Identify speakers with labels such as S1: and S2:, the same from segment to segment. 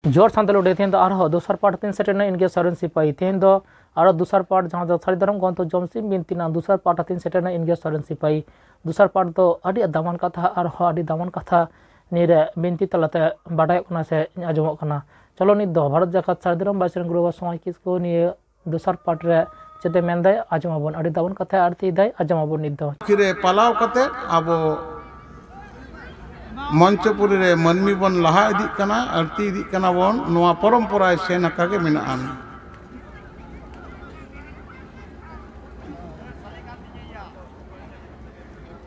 S1: जोर सानताल उड़े तेन दोसर पार्ट तीन सेटेना इनके सरन सिपाही तेन दूसर पार्ट जहाँ सारीधरम गंत जमसिम बिनतीना दूसर पार्ट तीन सेटेना इनके सरन सिपाही दूसर पार्ट तो अड़ी दामान कथा अड़ी दामान कथा निरे बिनती तलाते बाडाय से आजमो चलो नित भारत जाकात सारीधरम बाइसरन गुरुवा समाज किसको निये दूसर पार्ट रे चेते मेंदाय आजमाबन अड़ी दामान कथा आरती दाय आजमाबन नित
S2: फिरे पलाव कते अब मंचपुरी रे मनमी बन लहा इदी कना आरती इदी कना बन नोआ परंपरा से नकागे मेनाआन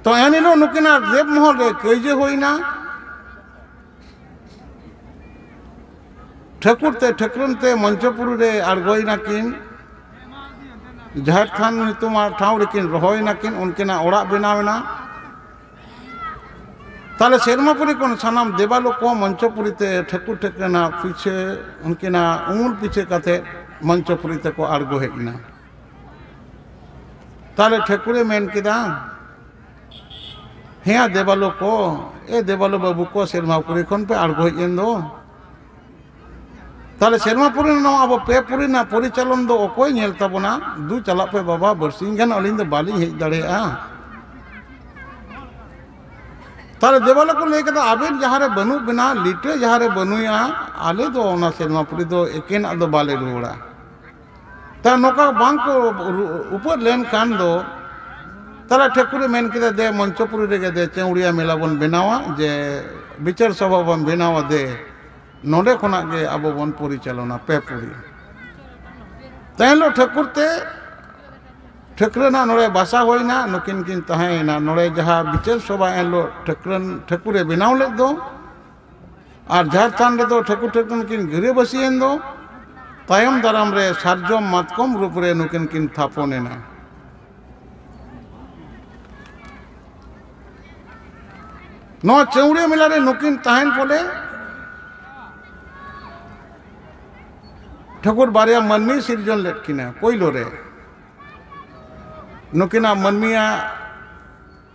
S2: तो एनिलो नुकिना देव महल रे कइजे होइना ठकुरते मंचपुरी रे आड़गोइना किन जहर थान नितुमा ठाव रेकिन रहोइना किन उनकेना ओड़ा बनावेना ताले शेरमापुरी को सानाम देवालो को मंचपुरी ते ठकुर ठेकना पीछे उनकेना उंगल पीछे कते मंचपुरी ते को आड़गो हेना ताले ठकुरे मेन किदा हेया देवालो को ए देवालो बाबू को शेरमापुरी खन पे आड़गो हेन दो ताले शेरमापुरी नो अब पेपुरी ना परिचालन दो ओकोय नेल ताबोना दु चला पे बाबा बरसिंग गन अलिंग दो बाली हेज दाड़ेआ ताले देवाला को लेके आबेन जहारे बनु बिना लिटे जहारे बनुया आले दो ओना शेरमापुरी दो एकेन दो बाले रुड़ा ता नोका बांग को ऊपर लेन कान दो ताला ठकुरे मेन के दे मंचपुरी रे दे चौड़िया मेला बन बनावा जे विचार सभा बन बनावा दे नोडे खना गे अब बन परिचालना पेपुरी तैलो ठकुरते ठकुरना नोड़े बासा होइना नुकिन किन तहाइना नोड़े जहाँ विचार सभा एलो ठकुरे बनाव ले दो और झारथान रे दो ठकुर ठकुर किन घिरे बसियन दो तायम दाराम रे सारजम मातकम रूप रे नुकिन किन थापोनेना नो चौड़े मेला रे नुकिन तहाइन पोले ठकुर बारिया मनमी सिरजन लेटकिना पोइलो रे नुकिना मनमिया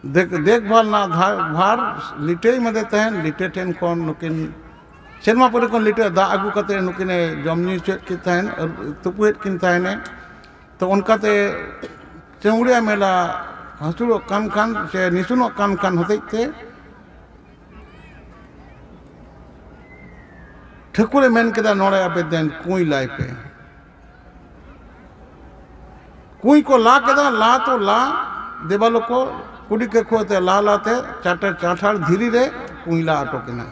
S2: देखभाल ना भार लिटे मदे तहन लिटे ठेन कोन नुकिन शेरमापुरी कोन लिटे दा आगु कते नुकिने जमनी चेट की तहन तुपुएट किन तहने तो उनका ते चौड़िया मेला हसुलो कान कान से निसुनो कान कान होते थे ठकुरे मेन केदा नोड़े आबेदन कुई लाई पे कुई को ला केदा ला तो ला देवालो को कुड़ी के खोते ला लाते चाटर चाठार धीरे रे कुई ला आटो केना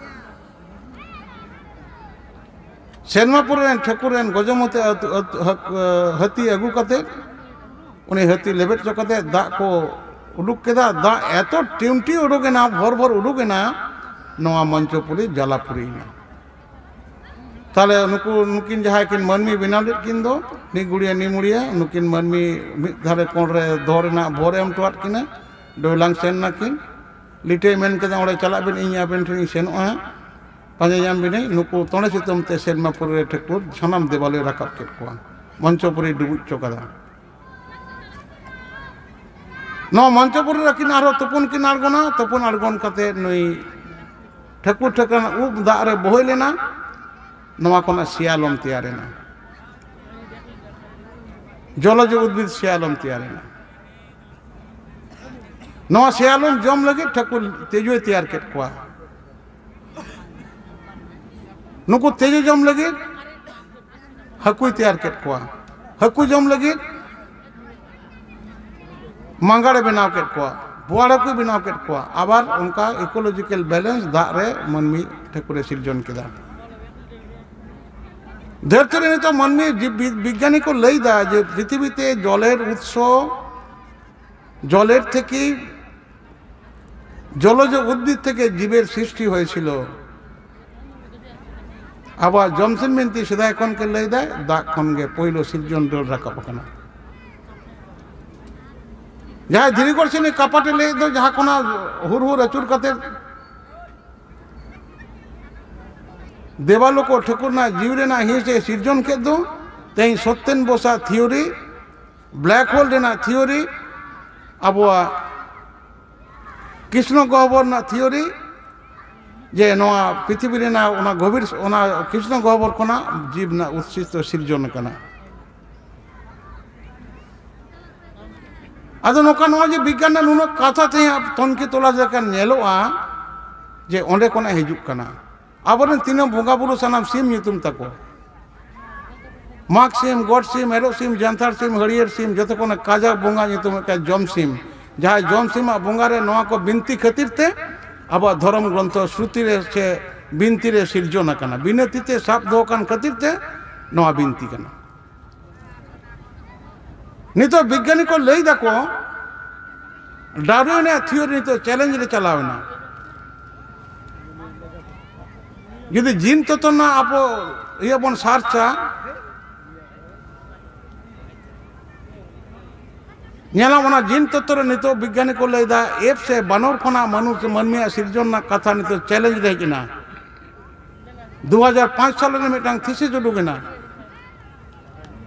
S2: शेरमापुर रेन ठकुर रेन गजमते हती अगु कते उनी हती लेबेट चकते दा को उडुक केदा दा एतो टिमटी उडुकेना भर भर उडुकेना नोआ मंचपुरी जलापुरी ना ताले नुकु नुकिन जहां किन मनमी बनाव किन दो नि गुड़िया नि मुड़िया नुकिन मनमी मिद धारे कोन रे धोरेना भोरे हम टोट किना डोलांग सेन ना किन लिटे मेन के ओड़े चला बिन इया बिन ठनी सेनोआ पाजे जाम बिने नुकु तोणे सितम ते शेरमापुर रे ठकुर छनाम देवाले राकाब केट कोआ मंचपुरी डुबुच चोकादा नो मंचपुरी रकिन आरो तपुन किन आड़गोना तपुन आड़गोन कते नई ठकुर ठकन उब दा रे बोहय लेना नवा कोना सियालम तैयारेना जलज उद्भिद सियालम तैयारेना नवा सियालम जम लगे ठकुर तेजो तैयार केट कोआ नुकु तेजो जम लगे हकु तैयार केट कोआ हकु जम लगे मंगाड़े बनाव केट कोआ बुआड़ा को बनाव केट कोआ आबार उनका इकोलॉजिकल बैलेंस दा रे मनमी ठकुरे सिरजन केदा धरती रे तो मनमी विज्ञानी को लई दा जे पृथ्वीते जलेर उत्स जलेर थेके जलज उद्भिद थेके जीवेर सृष्टि हयेछिल आबार जमसिन बिनती सेदाय खन के लई दा दाग खन गे पयलो सिरजन दल राकाब आकाना जहाँ धीरे करछिन कापाटे लई दो जहाँ कोना हुर हुर अचुर कते देवालो को ठकुरना जीवरेना हिसे सिरजन के दो तेई Satyen Bose theory black hole रेना थियोरी अबुआ कृष्ण गह्वर ना थियोरी जे नोआ पृथ्वी रेना ओना गभीर ओना कृष्ण गह्वर खना जीव ना उत्सित सिरजन कना आदो नोका नोआ जे विज्ञान ना नुनो कथा ते तनकी तोला जकान नेलोआ जे ओंडे कोना हिजुक कना आबोरेन तीनों बोंगा बुरु सनाम सिम nyutum ताको माग सिम गॉड सिम एरो सिम जानथार सिम हरियर सिम जतो कोना काजा बोंगा nyutum का जम सिम जहाँ जम सिम बोंगा रे नोआ को बिनती खातिर ते अब धर्म ग्रंथ श्रुति रे से बिनती रे सिरजन कना बिनती ते साप दो कान खातिर ते नोआ बिनती कना नितो वैज्ञानिक को लई दाको डार्विन थियोरी तो चैलेंज रे चलावना यदि जीन तत्व ना आप ये बन सार्चा नेला वना जीन तत्व नितो वैज्ञानिक को लई दा एप से बानर खना मनुष्य मनमिया सिरजन ना कथा नितो चैलेंज रे किना 2005 साल रे मिटांग थीसिस उडुगना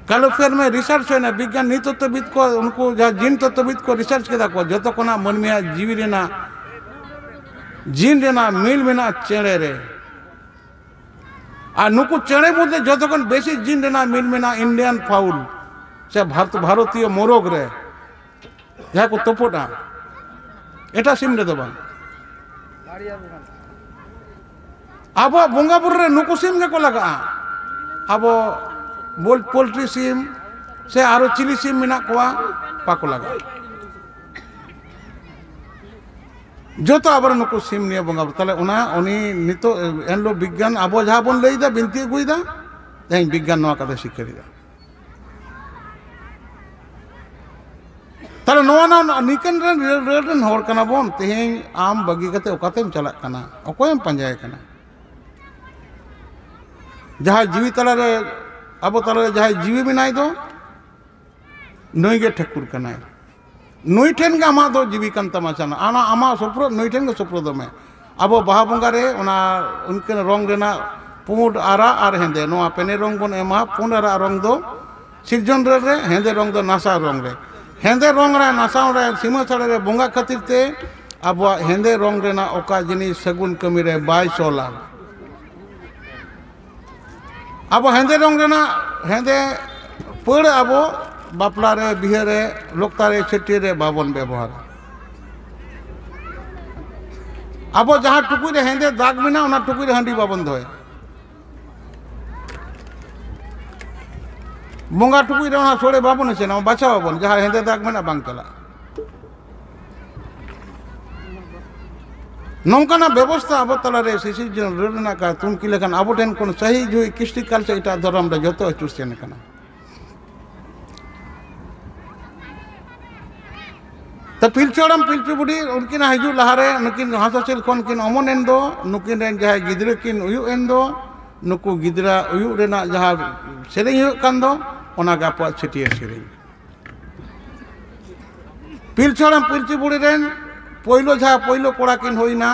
S2: कैलिफोर्निया में रिसर्च है ना विज्ञान नीतत्वविद को उनको जहाँ जीन तत्वविद को रिसर्च किया को जो को ना मनमिया जीवी रेना जीन रेना मिल में चेड़े रे आ नुकु चेड़े मध्य जो को बेसी जीन रेना मिल में इंडियन फाउल से भारतीय मोरग रे जहाँ को तोपोटा एटा सिम रे दबा अब बोंगापुर रे नुकु सिम के को लगा अब बोल पोल्ट्री सिम से आरो चिली सिम मिना कोआ पाको लगा जो तो आबर नुकु सिम निया बोंगा तले उना उनी नितो एनलो विज्ञान आबो जहा बन लईदा बिनती गुइदा जहां विज्ञान नवा कदा सिकरिदा तले नवा ना निकन रेन होर कना बोन तेहें आम बगी कते ओकातेम चला कना ओकोयम पंजाय कना जहा जीवी तला रे अब ताले जहाँ जीवी बनाई दो नई के ठकुर कनाय नई ठेन के आमा दो जीवी कन तमाचाना आना आमा सुप्रो नई ठेन के सुप्रो दो में अब बाहा बोंगा रे उना उनके रंग रेना पुंड आरा आर हेंदे नोआ पेने रंग बन एमा पुंड आरा रंग दो सिरजन रे हेंदे रंग दो नासा रंग रे हेंदे रंग रे नासा रे सीमा छाड़े रे बोंगा खातिर ते अब हेंदे रंग रेना ओका जिनी सगुन कमी रे बाय सोला अब हेंदे रंग रेना हेंदे पड़ अब बापला रे बिहे रे लोकता रे छेटी रे बाबन व्यवहार अब जहाँ टुकुई रे हेंदे दाग मिना उना टुकुई रे हांडी बाबन दोय बोंगा टुकुई रे उना सोड़े बाबन से ना बाचा बाबन जहाँ हेंदे दाग मिना बांग चला नौकाना व्यवस्था अब तला रे सिसी जन रेना का तुमकी लेकिन अब टेन कोन सही जो कृष्टि काल से इटा धर्म रे जतो चुसेन कना तो पिलचोड़म पिलचु बुडी उनकिन हजू लहारे नुकिन हासासिल कोन किन अमन एन दो नुकिन रेन जहां गिदरे किन उयु एन दो नुकु गिदरा उयु रेना जहां सेरें हुयु कान दो ओना गापा छटिया सेरें पिलचोड़म पिलचु बुडी रेन पहिलो जहाँ पहिलो कोड़ा किन होइना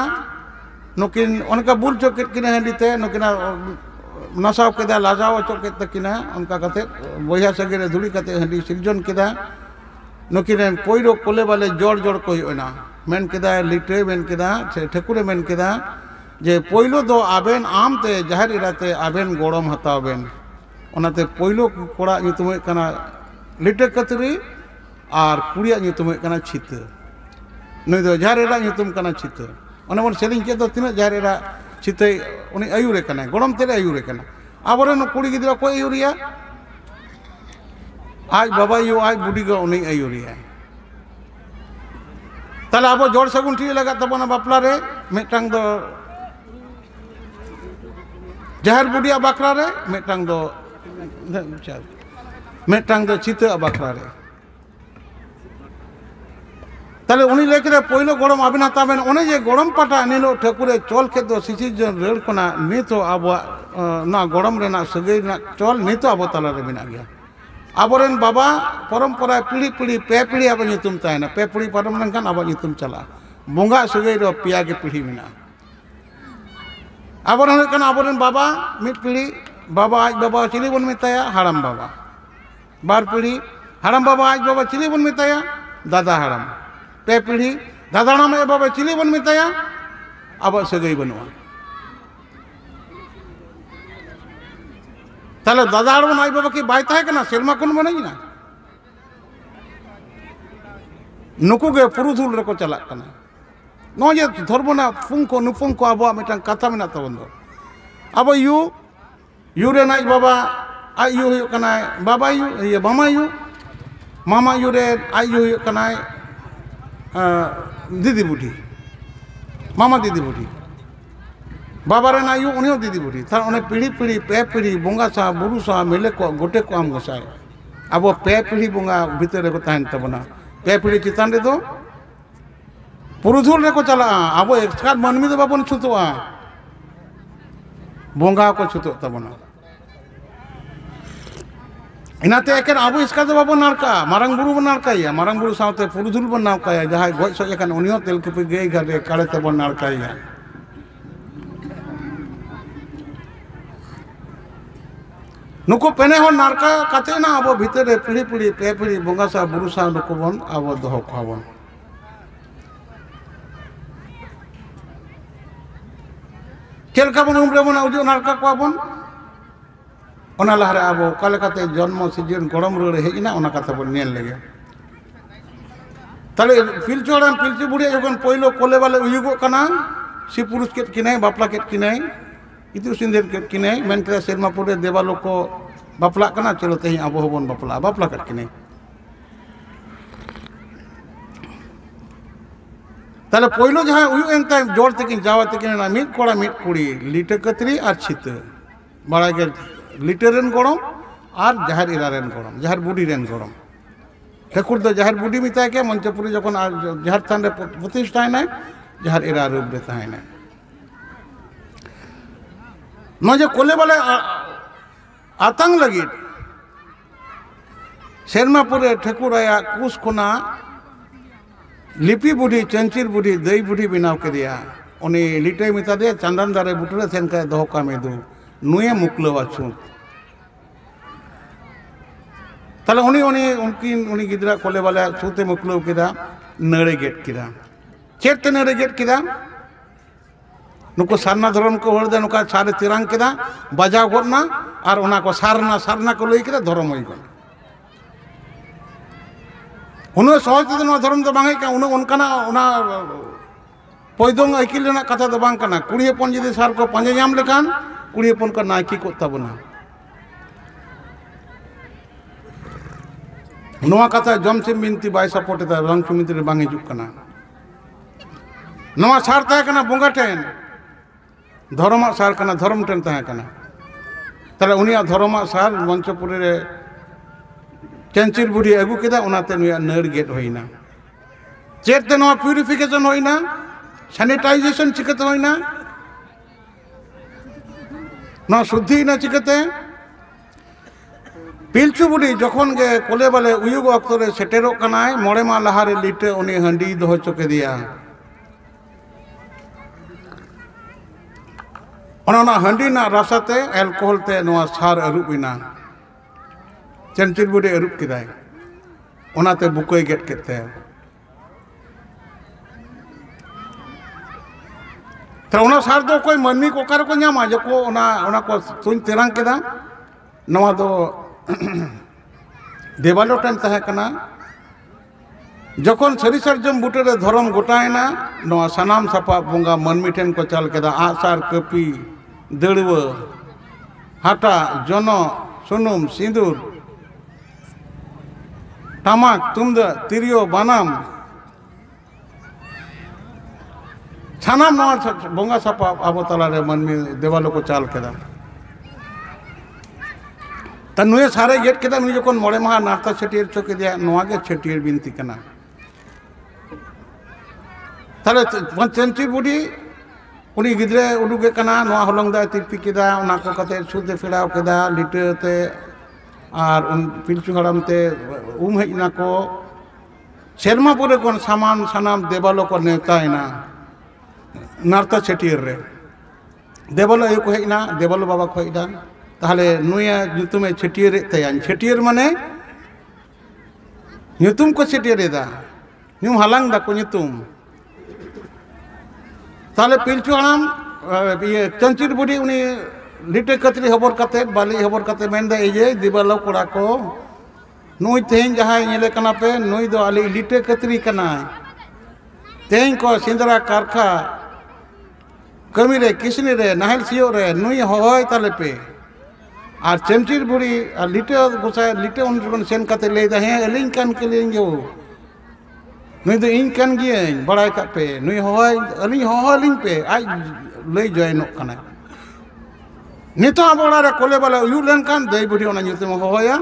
S2: नुकिन उनका बुल चौकेट किन हंडीते नुकिना नसाव केदा लाजाव चौकेट तकिना उनका कते बोया सगेरे धुड़ी कते हंडी सिरजन केदा नुकिन पहिलो कोले वाले जोड़ जोड़ को होइना मेन केदा लिटे मेन केदा ठकुरे मेन केदा जे पहिलो दो आबेन आमते जहर इराते आबेन गोड़म हतावेन ओनाते पहिलो कोड़ा nyutum kana लिटे कतरी और कुड़िया nyutum kana छित नई दो झारेरा nyutum kana छित ओने मन सेलिंग के दो तिना झारेरा छिते उनी आयुरे कना गोड़म तेरे आयुरे कना आबरे न कुड़ी गिदरा को आयुरिया आज बाबा यो आज बुढ़ी गो उनी आयुरिया तले अब जोड़ सगुन ठी लगा तबना बापला रे मेटांग दो जहर बुढ़िया बाकरा रे मेटांग दो छिते बाकरा रे ताले उनी लेके पहिलो गरम आबिन हाताबेन ओने जे गरम पाटा निलो ठाकुरे चल के दो सिसी जन रेल कोना नितो अब ना गरम रेना सगै ना चल नितो अब तला रे बिना गया आबोरेन बाबा परंपरा पीढ़ी पीढ़ी पे पीढ़ी अब nyutum तायना पे पीढ़ी परम लंकान अब nyutum चला बोंगा सगै रो पिया के पीढ़ी बिना आबोरेन कना आबोरेन बाबा मिट पीढ़ी बाबा आज बाबा चिली बन मेताया हाड़ाम बाबा बार पीढ़ी हाड़ाम बाबा आज बाबा चिली बन मेताया दादा हाड़ाम पे पीढ़ी दादा में बाबा चिली बन मेताया अब सगई बनवा ताले दादा हड़बन आई बाबा की बाय ताहे कना सेरमा कोन बनाईना नुकु गे पुरुधुल रे को चला कना नो जे धर्मना फुंको नुफुंको आबो मिटन कथा मेना तबन दो अब यू रे नाई बाबा आई यू हुयो कना बाबा यू ये मामा यू रे आई यू हुयो कना दीदी बुढ़ी मामा दीदी बुढ़ी बाबा रे नाई यू उनियो दीदी बुढ़ी तार ओने पीढ़ी पीढ़ी पे पीढ़ी बोंगा सा बुरु सा मिले को गोटे को आम गोसाय अब पे पीढ़ी बोंगा भीतर को ताहन तबना पे पीढ़ी चितान रे दो पुरुधुल रे को चला अब एकसाथ मनमी दो बाबन छुतोआ बोंगा को छुतो तबना इनाते एकेन अब इसका दो बाबन नारका मारंग बुरु बन नारकाया मारंग बुरु सावते पुरुधुल बन नारकाया जहां गoj सो एकान उनियो तेल के पे गई घरे काले ते बन नारकाया नुको पेने हो नारका काते ना अब भीतर पीढ़ी पीढ़ी पे पीढ़ी बोंगा सा बुरु सा नुको बन अब दोह खाबन चलका बन उम्रे बन उजो नारका को बन ओना लहरे अब काले काते जन्म सिजन गरम रे हेजना ओना काते बन नेल लगे ताले पिलचोड़ाम पिलची बुढ़िया जखन पहिलो कोले वाले उयुगो कना सी पुरुष केट किनाय बापला केट किनाय इतु सिंधेर केट किनाय मेन करे सेरमापुर रे देवालो को बापला कना चलो तेही अब होबन बापला केट किनाय ताले पहिलो जहां उयु एन टाइम जोड़ तकिन जावा तकिन ना मिट कोड़ा मिट कुड़ी लिटर कतरी और छित बड़ा के लिटर रेन गरम और जहर इरा रेन गरम जहर बुढ़ी रेन गरम ठेकुर दो जहर बुढ़ी मिताय के मंचपुरी जखन जहर थान रे प्रतिष्ठाय ना जहर इरा रूप रे ताहे ना न जे कोले वाले आतंक लगी सेरमापुर ठेकुर आया कुस कोना लिपि बुढ़ी चंचीर बुढ़ी दई बुढ़ी बनाव के दिया उन्हें लिटे मिता दे चंदन दारे बुटरे सेन का दोहका में दो नुए मुकलवा छूत तले उन्हीं गिदरा कोले वाले सूते मुकलव किदा नड़े गेट किदा चेत नड़े गेट किदा नुको सारना धर्म को हर दे नुका सारे तिरंग किदा बजाव गोना और उना को सारना को लई किदा धर्म होई गन उन्हें सहज ते धर्म तो बांगे का उनकाना उना पैदोंग अकिल रेना कथा तो बांग कना कुड़ी हपन जदि सार को पंजे नाम लेकान कुड़ी हपन का नायकी को तबना नोआ कथा जमसिम बिनती बाय सपोर्ट ता रंग सुमित रे बांगे जुक कना नोआ सार ता कना बोंगा टेन धर्म सार कना धर्म टेन ता कना तले उनिया धर्म सार मंचपुर रे चंचीर बुढ़ी अगू केदा उनाते नुया नर गेट होइना चेते नोआ प्यूरिफिकेशन होइना सैनिटाइजेशन चिकते होइना ना शुद्धि ना चिकते पिलचू बुढ़ी जखन गे कोले वाले उयुग अक्तरे सेटेरो कनाय मोड़े मा लहारे लिटे उनी हंडी दोह चुके दिया ओना हंडी ना रासाते एल्कोहल ते नोआ सार अरुबिना चंचीर बुढ़ी अरुब किदाय ओनाते बुकोय गेट केते तो ओना सार दो कोई मनमी को कार को न्यामा जको ओना को तुन तिरंग केदा नवा दो देवालो टाइम तहे कना जखन सरी सरजम बुटे रे धर्म गोटायना नवा सनाम सपा बोंगा मनमी ठेन को चल केदा आसार कपी दड़व हाटा जनो सुनुम सिंदूर टमाक तुमदा तिरियो बानाम सानाम नवा बोंगा सपा आबो तला रे मनमी देवालो को चाल केदा तनुए सारे गेट केदा नुई जखन मोड़े महा नारता छटियर चोके दिया नवा गे छटियर बिनती कना ताले चंची बुढ़ी उनी गिद्रे उडुगे कना नवा हलंग दा तिरपी केदा ओना को कते सुदे फिड़ाव केदा लिटते और उन पिलचू हड़म ते हेजना को सेरमापुर कोन सामान सानाम देवालो को नेतायना नारता छटियर रे देवालो को हेजना देवालो बाबा को हेदा ताहले नुया नुतुमे छटियर तयान छटियर माने नुतुम को छटियर दा नुम हालांग दा को नुतुम ताहले पिलचू हड़म ये चंचीर बुढ़ी उनी लिटे कतरी हबर कते बाली हबर कते मेंदा इजे दिबालो कोड़ा को नुई तेन जहां नेले कना पे नुई दो आली लिटे कतरी कना तेन को सिंदरा कारखा कमी रे किसनी रे नाहल सियो रे नुई होय ताले पे और चमचीर बुड़ी और लिटे गोसाय लिटे उन सेन कते ले दा है अलिंग कान के लिए जो नुई दो इन कान गियन बड़ाय का पे नुई होय अलिंग होलिंग पे आज ले जॉइनो कना नितो आबोड़ा रे कोले बाला यू लेन कान दई बुड़ी ओना न्यूते म होया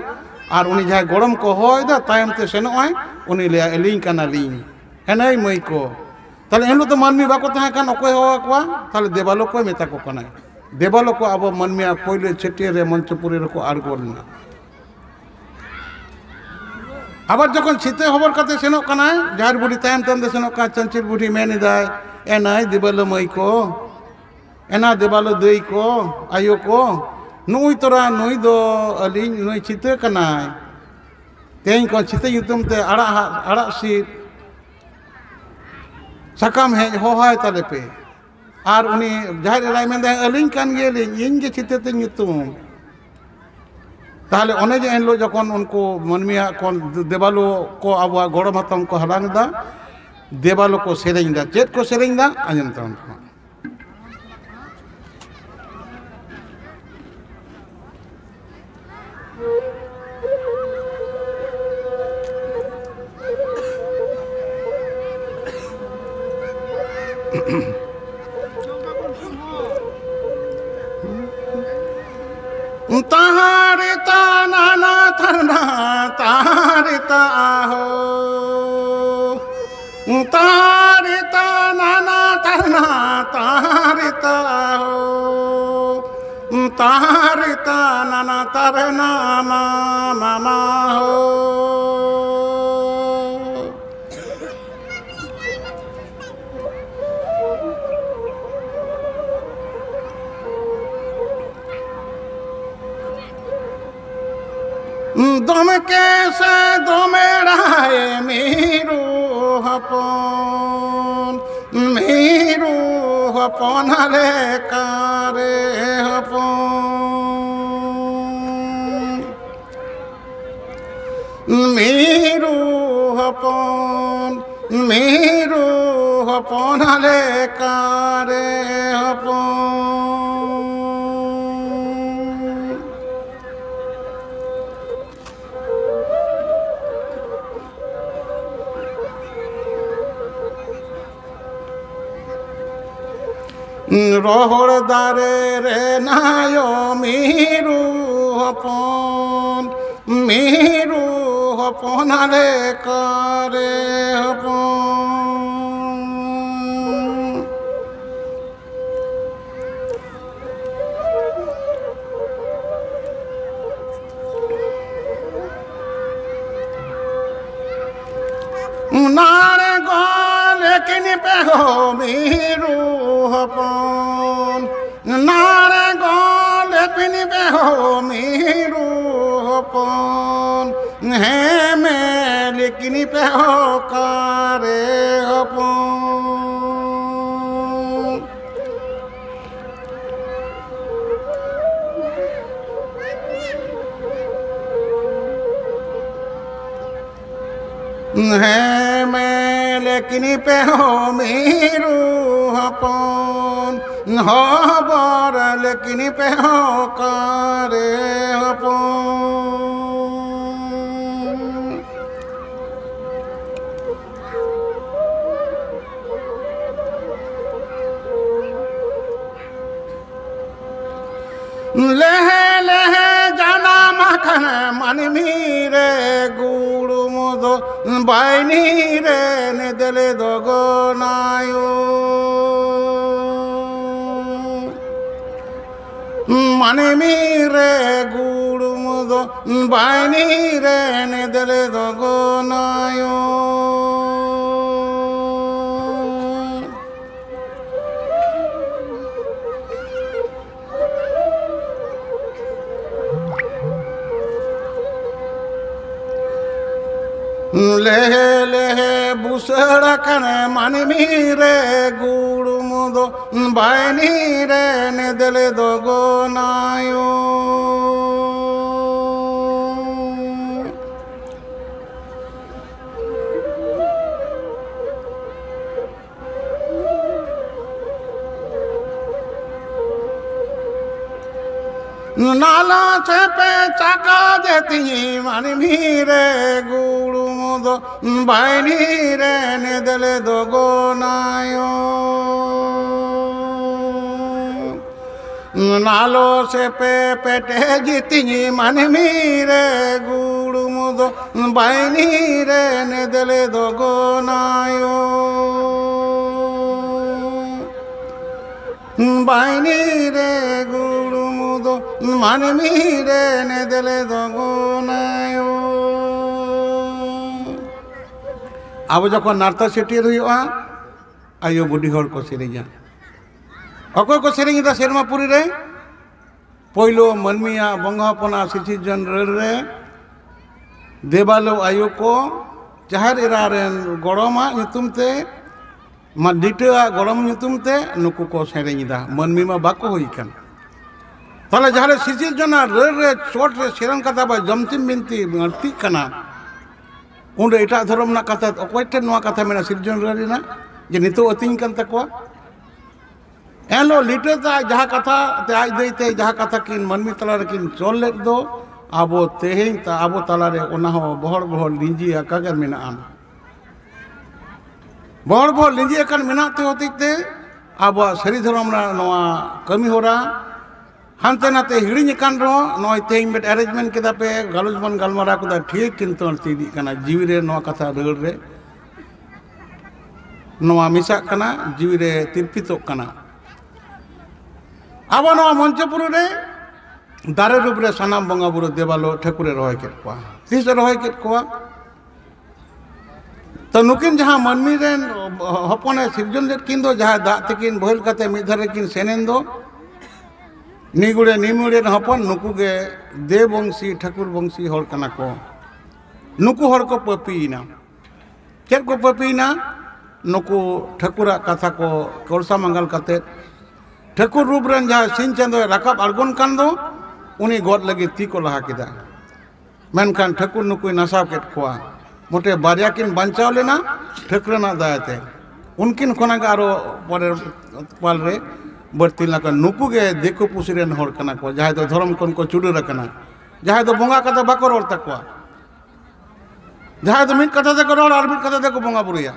S2: और उनी जाय गरम को होय दा तायम ते सेनोय उनी ले अलिंग काना लिंग हेनई मई को ताले एलो तो मानमी बाको तहा कान अकोय होवा कोआ ताले देवालो को मेता को कना देवालो को अब मनमिया पहिले छेटिए रे मंचपुरी रे को आरगोलना आबार जखन सीते खबर कते सेनो कना जार बुढ़ी तायम तंदे सेनो का चंचिर बुढ़ी मेनी दाय एनाय देवालो मई को एना देवालो दई को आयो को नुई तोरा नुई दो अलिंग नुई चिते कना तेन को चिते युतुम ते आड़ा सी सकाम है होहाय ताले पे और उनी जहार राय में अलिंग कान गेलिंग इन गे चिते ते युतुम ताहले ओने जे एन लो जखन उनको मनमिया कोन देवालो को आबा गड़म हातम को हलांग दा देवालो को सेरेंग दा चेत को सेरेंग दा आंजम तन तारे ताना ना थरना तारे ताहो तारे ताना ना थरना तारे ताहो तारे ताना ना तरना मामा हो दम कैसे दमेड़ाए मीरू हपन हले कारे हपन मीरू हपन हले कारे हपन रोहड़ दारे रे नायो मीरू हपन हले कारे हपन नारे गोले किनी पे हो मीरू हपन नारे गोले किनी पे हो मीरू हपन है मैं लेकिन पे हो कारे हपन है मैं लेकिन पे हो मीरू हपन हो बर लेकिन पे हो कारे हपन लेहे लेहे जाना मखन मन मीरे गुड़ मुदो बाइनी रे ने दले दोगो नायो मन मीरे गुड़ मुदो बाइनी रे ने दले दोगो नायो लेहे लेहे बुसड़ कने मन मीरे गुड़ मुदो बायनी रे ने दले दो गोनायो नाला से पे चाका देती मन मीरे गुरु मुदो बायनी रे ने दले दो गोनायो नालो से पे पेटे जीती मन मीरे गुरु मुदो बायनी रे ने दले दो गोनायो बायनी रे गुरु मुदो मन मीरे ने दले दो गोनायो अब जखन नारता सेटियर हुआ आयो बुढ़ी हर को सेरेजा अकय को सेरेजा सेरमापुरी रे पहलो मनमिया बंगापना सिचिजन रे देवालो आयो को जाहिर एरा रेन गड़मा ᱧᱩᱛᱩᱢ ते मा डिटा गड़म ᱧᱩᱛᱩᱢ ते नुकु को सेरेजा मनमी मा बाको होई कान ताले जहारे सिचिजन रे चोट रे सेरन कथा बा जमतिम बिनती गलती कना उन एटा धर्म ना कथा अकयटे नोआ कथा मेना सिरजन रे ना जे नितो अतिंग कान तकवा एलो लिटे ता जहा कथा ते आज देते जहा कथा किन मनमी तला रे किन चोल ले दो आबो तेहें ता आबो तला रे ओना हो बहर बहर लिंजी आकागर मेना आन बहर बहर लिंजी अकन मेना ते होतिते आबो सरी धर्म ना नोआ कमी होरा हानते नाते हिड़िñ कान रो नोय तेहें बेट अरेंजमेंट केदा पे गालुज बन गालमारा को ठीक किंतु तीदी कना जीवी रे नोआ कथा रड़ रे नोआ मिसा कना जीवी रे तिरपितो कना अब नोआ मंचपुर रे दारे रूप रे सनाम बंगा बुरु देवालो ठकुरे रहोय केट कोआ तीस रहोय केट कोआ तो नुकिन जहां मनमी रे हपने सिरजन लेट किन दो जहां दा तकिन बोल कते मिधरे किन सेनेन दो निगुड़े निमुड़े हपन नुकु गे देव वंशी ठाकुर वंशी हर कना को नुकु हर को पपीना चेक को पपीना नुकु ठाकुरा कथा को कोरसा मंगल कते ठाकुर रूप रन जहां सिन चंदो राकाब अड़गोन कान दो उनी गोद लगे ती को लहा किदा मेनखान ठाकुर नुकु नसाव केट कोआ मोटे बारिया किन बंचाव लेना ठाकुर ना दायते उनकिन खोना आरो परे पाल रे बढ़ती लगा नुकु गे देखो पुसरेन हर कना को जहां तो धर्म कोन को चुडुर कना जहां तो बोंगा कथा बाको रोल तकवा जहां तो मिट कथा दे को रोल और मिट कथा दे को बोंगा बुरिया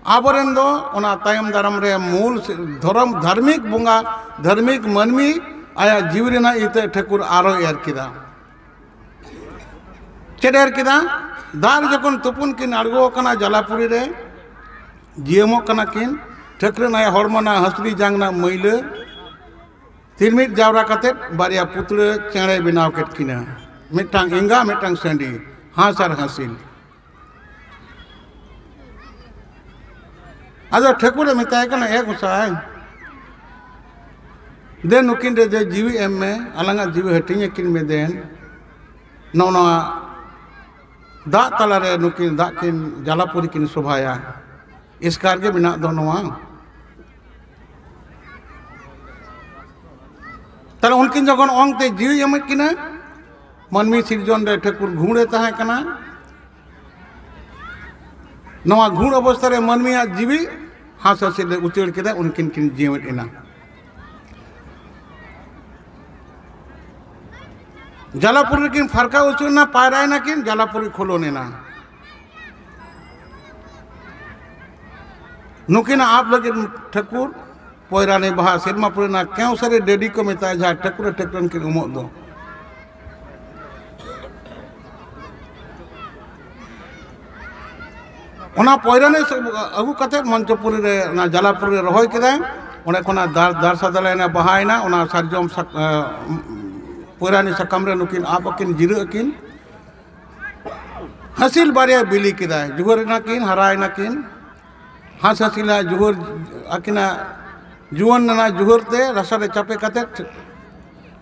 S2: आबरेन दो ओना तायम दारम रे मूल धर्म धार्मिक बोंगा धार्मिक मनमी आया जीवरेना इते ठाकुर आरो यार किदा चेडर किदा दार जखन तुपुन किन अड़गो कना जलापुरी रे जियमो कना किन ठाकुर ना हड़मना हसरी जांगना मैले तिरमिट जावरा कते बारिया पुतले चेड़े बनाव केट किना मिटांग इंगा मिटांग संडी हासर हसिल आदो ठाकुर मिताय कना एक उसाय दे नुकिन रे जे जीवी एम में अलंगा जीवी हटिंग किन में देन नौना दा तला रे नुकिन दा किन जलापुरी किन शोभाया इस कार्य बिना दो नोआ ताले उनकिन जगन ओंग ते जीवी एमत किना मनमी सिरजन रे ठाकुर घुड़े ताहे कना नवा घुड़ अवस्था रे मनमी आ जीवी हास से उचड़ केदा उनकिन किन जीवित इना जलापुरी किन फरका उचुना पायराय ना किन जलापुरी खोलो नेना नुकिन आप लगे ठाकुर पोयराने बहा सेरमापुरी ना क्यों सारे डेडी को मिताय जहां ठाकुर ठाकुरन किन उमो दो ओना पोयराने अगु कते मंचपुरी रे ना जलापुरी रहोय केदा ओने कोना दार सदले ना बहायना ओना सरजम पोयरानी सकम रे नुकिन आप किन जिरु किन हसिल बारिया बिली केदा जुगर ना किन हराय ना किन हास हसिला जुहर अकिना जुवन ना जुहर ते रसा रे चापे कते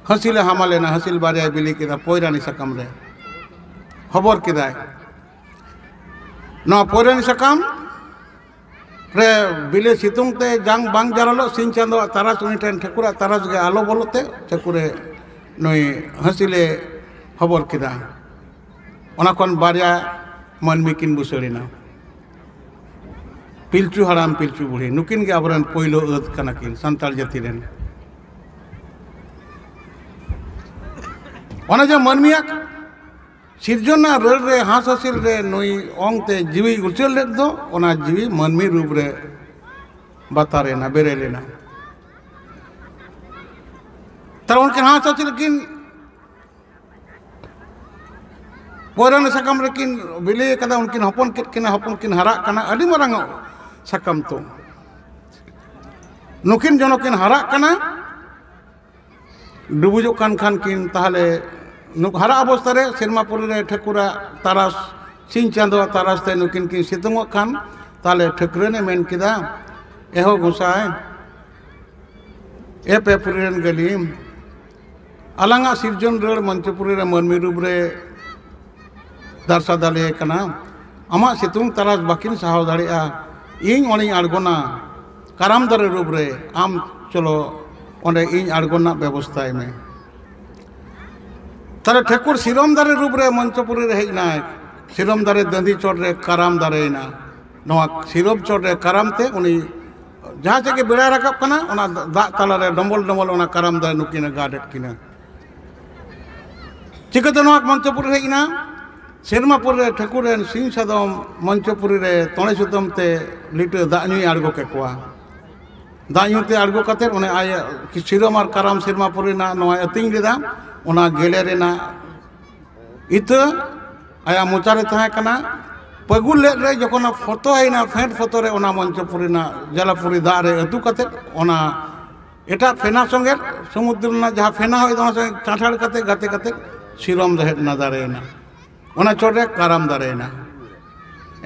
S2: हसिला हमाले ना हसिल बारिया बिली केदा पोयरानी सकम रे खबर केदा ना पोयरानी सकम रे बिले सितुंग ते जांग बांग जारालो सिंह चांदो तारास उनी ठेन ठकुरा तारास गे आलो बोलोते ठकुरे नई हंसिले खबर किदा ओना कोन बारिया मानमी किन बुसड़ीना पिलचू हराम पिलचू बुढ़ी नुकिन के आबरन पोइलो अद कना किन संताल जाति रेन ओना जे मानमिया सिरजना रल रे हास हसिल रे नई ओंग ते जीवी उचल लेक दो ओना जीवी मानमी रूप रे बतारेना बेरेलेना तर उनके हास हसिल किन पोरन सकम रेकिन बिले कदा उनकिन हपन किन हरा कना अडी मरंग सकम तो नुकिन जनो किन हरा कना डुबुजो कान खान किन ताहले नुक हरा अवस्था रे सेरमापुरी रे ठकुरा तारास सिंह चांदो तारास ते नुकिन किन सितुंगो खान ताले ठकुरे ने मेन किदा एहो गुसाय ए पेपुरी रेन गलीम अलंगा सिरजन रड़ मंचपुरी रे मनमी रूप रे दर्शा दाले कना अमा सितुंग तारास बाकिन साहाव दाड़िया इन ओनी आड़गोना कराम दारे रूप रे आम चलो ओंडे इन आड़गोना व्यवस्थाय में तारे ठकुर सिरम दारे रूप रे मंचपुरी रे हेजना सिरम दारे दंदी चोट रे कराम दारे ना नवा सिरम चोट रे कराम ते उनी जहां से के बेड़ा रकब कना ओना दा ताला रे डंबल डंबल ओना कराम दारे नुकिना गाडेट किना चिकते नवा मंचपुरी हेजना सेरमापुर रे ठकुर रेन सिंह सदम मंचपुरी रे तोणे सुतम ते लिटर दाñuy आड़गो के कोआ दाñu ते आड़गो कते ओने आय कि सिरम और कराम सेरमापुरी ना नवा अतिंग लेदा ओना गेले रेना इत आया मोचारे तहां कना पगुल ले रे जखोन फोटो आइना फेंट फोटो रे ओना मंचपुरी ना जलापुरी दा रे अदु कते ओना एटा फेना संगे समुद्र ना जहां फेना होय ओना संगे चाठाड़ कते गाते कते सिरम दहेट ना दारेना ओना चोटे कराम दारेना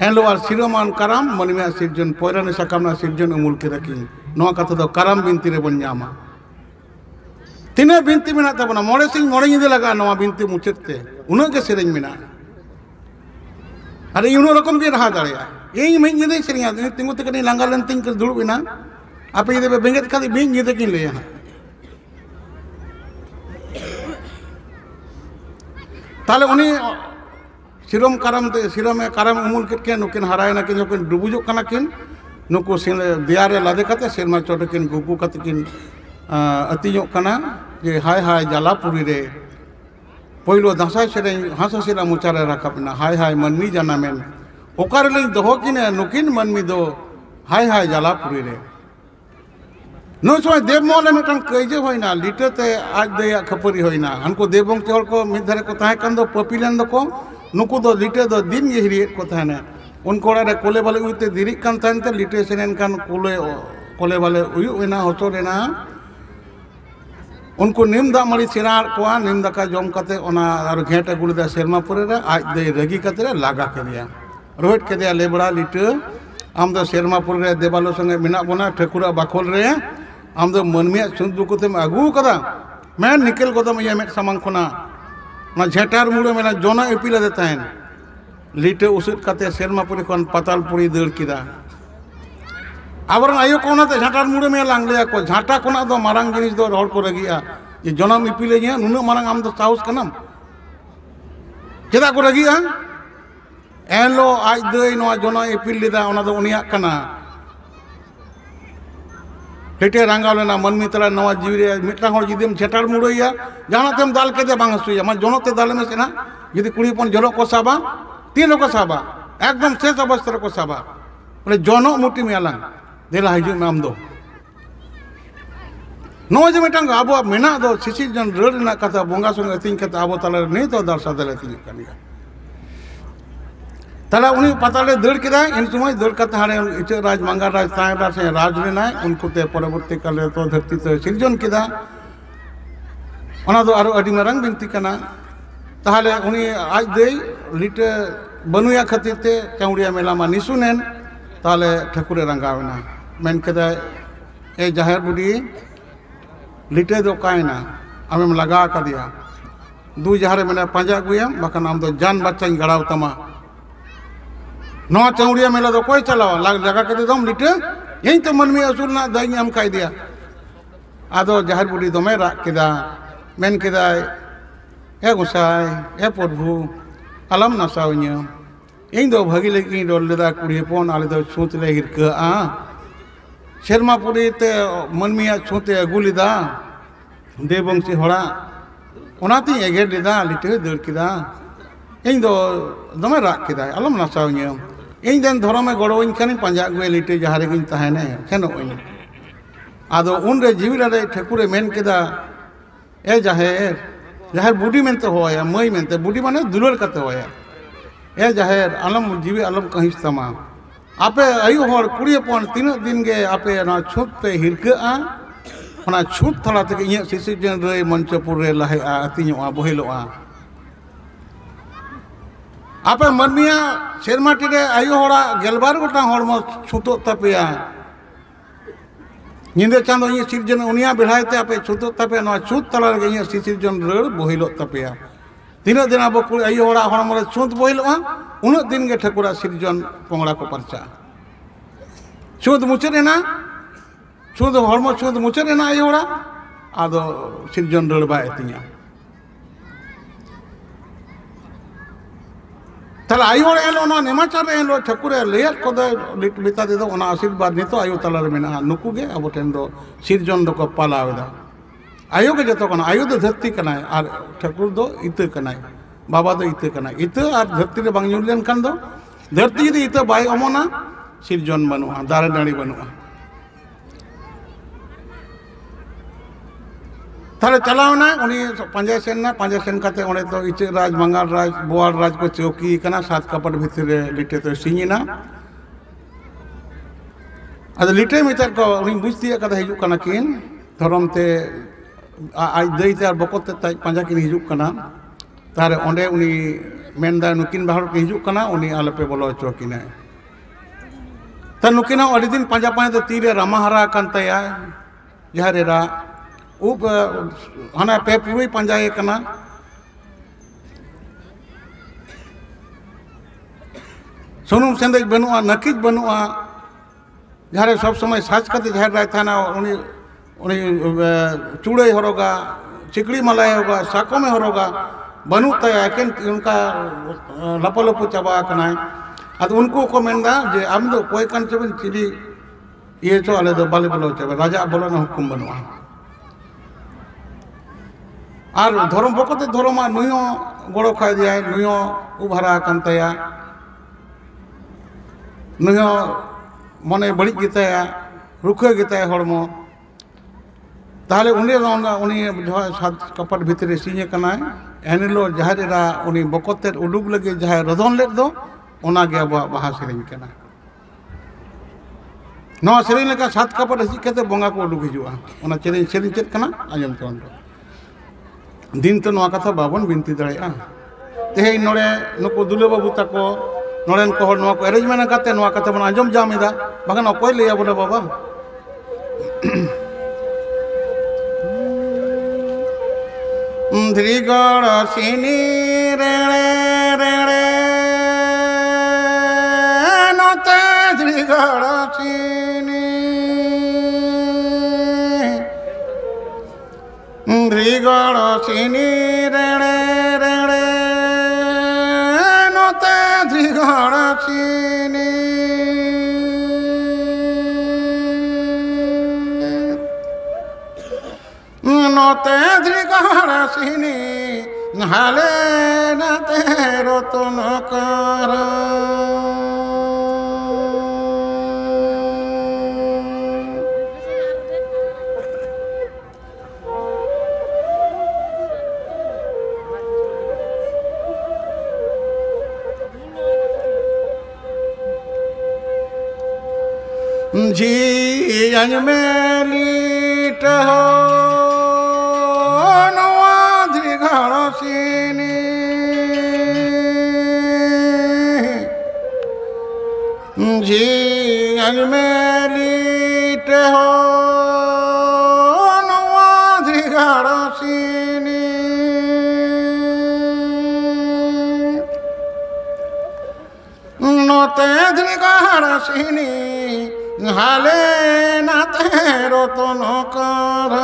S2: एनलो आर सिरमान कराम मनमिया सिरजन पोयराने सकामना सिरजन उमुल के रखी नवा कथा दो कराम बिनती रे बन जामा तीने बिनती मेना तबना मोड़े सिंह मोड़े निदे लगा नवा बिनती मुचते उनो के सेरेंज मेना अरे यूनो रकम के रहा दाड़िया एई में निदे सेरिया तिंगु ते कनी लांगा लन तिंग दुड़ बिना आपे इदे बेंगेत खाली बिन निदे किन ले ताले उनी सिरम में कराम उमुल के नुकिन हरायना किन नुकिन डुबुजो कना किन नुको सिन दियारे लादे कते सेरमा चोटे किन गुगु कते किन अतिजो कना जे हाय हाय जलापुरी रे पहिलो दसाय सेरें हासा सिरा मुचारे राखबना हाय हाय मनमी जानामेन ओकार ले दोहो किन नुकिन मनमी दो हाय हाय जलापुरी रे नो समय देवमोल मिटन कइजे होइना लिटते आज देया खपरी होइना हनको देवबंग चोल को मिधरे को ताहे कन दो पपिलन दो को नुकु दो लिटे दो दिन ये हिरियत को थाने उनको रे कोले वाले उते दिरी कान थान ते लिटे सेनेन कान कोले वाले उयु एना होतो रेना उनको निम दा मड़ी सिरार कोआ निम दा का जम कते ओना और घेट अगुल दा सेरमापुरी रे आज दे रगी कते लागा के दिया रोहित के दिया लेबड़ा लिटे आम दो सेरमापुरी रे देवालो संगे मिना बना ठकुरा बाखोल रे आम दो मनमिया सुंदु कोते अगु कदा मैं निकल कोदम ये में सामान खोना ना झेटार मुड़े में ना जोना एपिला देता है लिटे उसित कते सेरमापुरी कोन पतालपुरी दड़ किदा आबरन आयो कोना ते झाटार मुड़े में लांगले को झाटा कोना दो मारांग जिनिस दो रोड को रगिया ये जोना एपिले गे नुनो मारांग आम दो साउस कनम केदा को रगिया एलो आज दई नो जोना एपिल लेदा ओना दो उनिया कना हेटे रंगाव लेना मनमी तला नवा जीवी रे मिटला हर जिदम झेटार मुड़ैया जाना तेम दाल के दे बांग सुया मान जोनो ते दाल में सेना यदि कुड़ी पन जलो को साबा तीनों को साबा एकदम शेष अवस्था को साबा बोले जोनो मुटी में आलांग देला हिजु में आम दो नो जे मिटंग आबो मेना दो सिसिर जन रड ना कथा बोंगा संगे तिंग कथा आबो तला नहीं तो दर्शा दले तिंग कनिया तला उनी पताले दड़ किदा इन समय दड़ कथा हारे इचे राज मंगा राज तायरा से राज लेना उनको ते परवर्ती काल तो धरती तो सिरजन किदा ओना दो आरो अडी मारंग बिनती कना ताहले उनी आज दे लिटे बनुया खातिर ते चौड़िया मेला मा निसुनेन ताहले ठकुरे रंगावना मेन केदा ए जाहेर बुडी लिटे दो कायना आमेम लगा का दिया दू जहारे मेना पांजा गुया बखन आम दो जान बच्चा गड़ाव तमा नवा चौड़िया मेला तो कोई चलावा लगा के दम लिटे यही तो मनमी असूल ना दाई हम खाई दिया आदो जहर बुढ़ी दमे राग केदा मेन केदाय ए गुसाय ए प्रभु अलम नासावन्य इन दो भागी लेकिन रोल लेदा कुड़ी पोन आले दो छूत ले हिरका शर्मा पुरी ते मनमिया छूते अगुलिदा देवंशी होड़ा ओनाती एगेर लेदा लिटे दर केदा इन दो दमे राग केदा अलम नासावन्य इन देन धर्म में गड़ो इन खानी पंजा गुए लिटे जहाँ रे गिन तहने खेनो इन आदो उन रे जीवी रे ठकुरे मेन केदा ए जहर बुढ़ी मेनते होया मई मेनते बुढ़ी माने दुलर करते होया ए जहर अलम जीवी अलम कहिस तमा आपे आयु हर कुड़ी पन तीन दिन गे आपे ना छूट पे हिरका ओना छूट थला तक इया सिसिजन रे मंचपुर रे लहे अतिñoa बहिलोa आपे मनमिया शेरमाटी रे आयु हड़ा गेलबार गोटा हड़मो छूतो तपेया निंदे चांदो इ सिरजन उनिया बेढ़ायते आपे छूतो तपे ना छूत तला रे इ सिरजन रड़ बहिलो तपेया तीन दिन अब आयु हड़ा हड़मो रे छूत बहिलोa उन दिन गे ठकुरा सिरजन पोंगड़ा को परचा छूत मुचरेना छूत हड़मो छूत मुचरेना आयु हड़ा आदो सिरजन रड़ बाय तिया तला आयु हड़ा एलो ना नेमाचार एलो ठकुरे लेयर को लिट बिता दे दो ओना आशीर्वाद नितो आयु तला रे मेना नुकु गे अब टेन दो सिरजन दो को पालावेदा आयु के जतो कना आयु दो धरती कनाय आर ठकुर दो इते कनाय बाबा दो इते कनाय इते आर धरती रे बांग ᱧᱩᱨ ᱞᱮᱱ खान दो धरती रे इते बाय अमोना सिरजन बनुआ दारे नाड़ी बनुआ ताले चलावना उनी पंजा सेन काते ओने तो इचे राज मंगाल राज बोआल राज को चौकी कना सात कपट भितर रे लिटे तो सिंगिना अद लिटे मितर को उनी बुझतिया कदा हिजु कना किन धरम ते आज दईते आर बकते ताज पंजा किन हिजु कना तारे ओंडे उनी मेनदा नुकिन बाहर के हिजु कना उनी आलपे बोलो चौकीना त नुकिना अडी दिन पंजा पाए तो तीरे रामाहारा कांतया जहरेरा उप हना पे पूरी पंजाए कना सुनुम सेंदे बनुआ नकिज बनुआ जहारे सब समय साज कते जहर राय थाना उनी उनी चूड़े हरोगा चिकड़ी मलाई होगा साको में हरोगा बनु तया केन उनका लपलपु चाबा कना अद उनको को मेंदा जे आम दो कोई कान चबन चिली ये तो आले दो बाले बोलो चाबा राजा बोलो ना हुकुम बनुआ और धर्म बकते धर्म नुयो गड़ो खा दिया नुयो उभारा कांतया नुयो मने बड़ी गीताया रुखे गीताया हड़मो ताहले उनी उनी सात कपट भितरे सिंहे कनाय एनलो जहारेरा उनी बकते उडुक लगे जहाय रधन लेद दो ओना गे अब बाहा सेरेन कना नवा सेरेन लेका सात कपट हसी कते बंगा को उडुक हिजुआ ओना सेरेन चेद कना आजम चोन दिन तो नवा कथा बाबन बिनती दड़ेया तेहे नोड़े नुको दुले बाबू तको नोड़ेन को हर नवा को अरेंजमेंट करते नवा कथा बन आजम जामिदा बगन अकोय लेया बोले बाबा धृगड़ सिनी रेणे रेणे नोते धृगड़ सिनी धृगड़ सिनी रेणे रेणे नोते धृगड़ सिनी नोते धृगड़ सिनी नहाले नते रतन कर जी अजमेलीट हो नवा धृगड़ सिनी जी अजमेलीट हो नवा धृगड़ सिनी नोते द्रिगाड़ सिनी हाले नाते रतन कर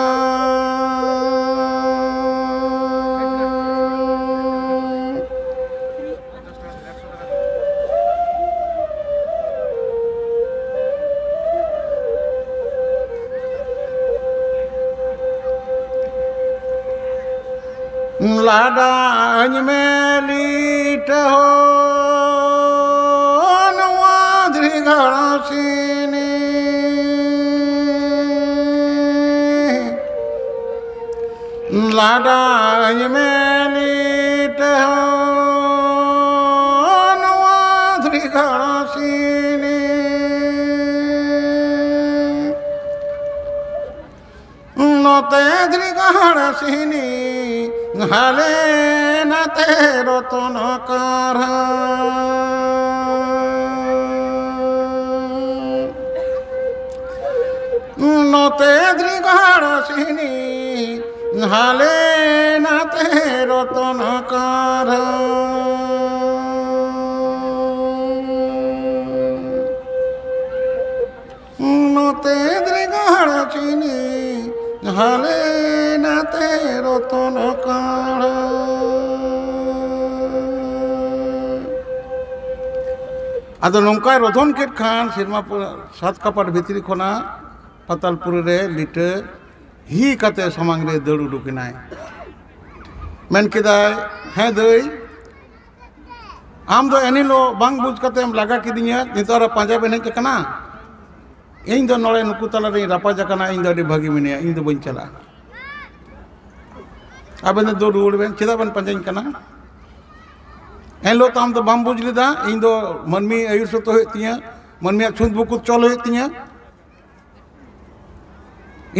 S2: लाडान में लीट हो नवा द्रिगाड़ सिनी लाडान में लीट हो नवा द्रिगाड़ सिनी नोते द्रिगाड़ सिनी हाले नाते रतन कर नोते द्रिगाड़ सिनी हाले नाते रतन कर नोते द्रिगाड़ सिनी हाले नाते रतन कर आदो नौका रधन केट खान सिरमापुर सात कपाट भितरी खोना पातालपुर रे लिटे ही कते समांग रे दड़ उडुकिनाय मेन केदाय हे दई आम दो एनिलो बांग बुझ कते लगा किदिया नितोर पांजा बेन हेज कना इन दो नोड़े नुकु तला रे रापाजा कना इन दो भागी मिने इन दो बन चला आबेन दो रुड़ बेन चेदा बन पंजाइन कना एलो ताम तो बाम बुझ लेदा इन दो मनमी आयुर सतो हेतिया मनमी छुंद बुकु चल हेतिया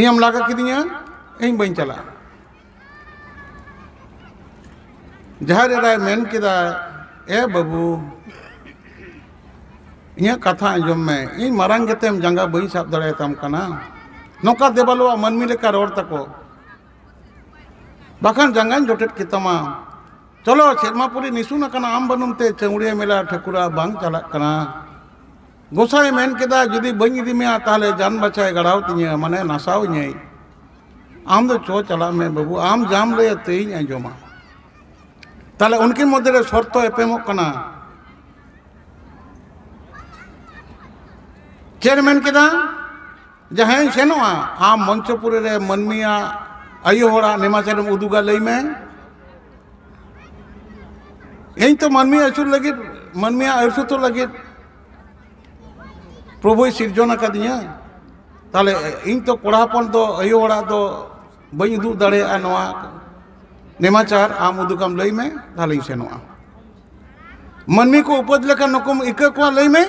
S2: इम लागा किदिया इन बन चला जहारे राय मेन केदा ए बाबू इया कथा आंजम में इन मारांग गेतेम जंगा बई साब दड़े ताम कना नोका देबालवा मनमी लेका रोड तको बाखान जंगान जोटेट कितमा चलो शेरमापुरी निसुन कना आम बनुमते चौड़िया मेला ठकुरा बांग चला कना गोसाई मेन केदा जुदी बई इदी में ताले जान बचाए गड़ाव तिया माने नासाव न्याय आम दो चो चला में बाबू आम जाम ले तेई आंजमा ताले उनके मध्य शर्त एपेमो कना चेयरमैन केदा जहां सेनोआ आम मंचपुर रे मनमिया आयो होड़ा नेमाचारम उदुगा लई में इन तो मनमी असुर लगे मनमिया असुतो लगे प्रभु सिरजना कदिया ताले इन तो कोड़ापन दो आयो होड़ा दो बई उदु दड़े नवा नेमाचार आम उदुगाम लई में ताले सेनोआ मनमी को उपज लेका नकुम इका को लई में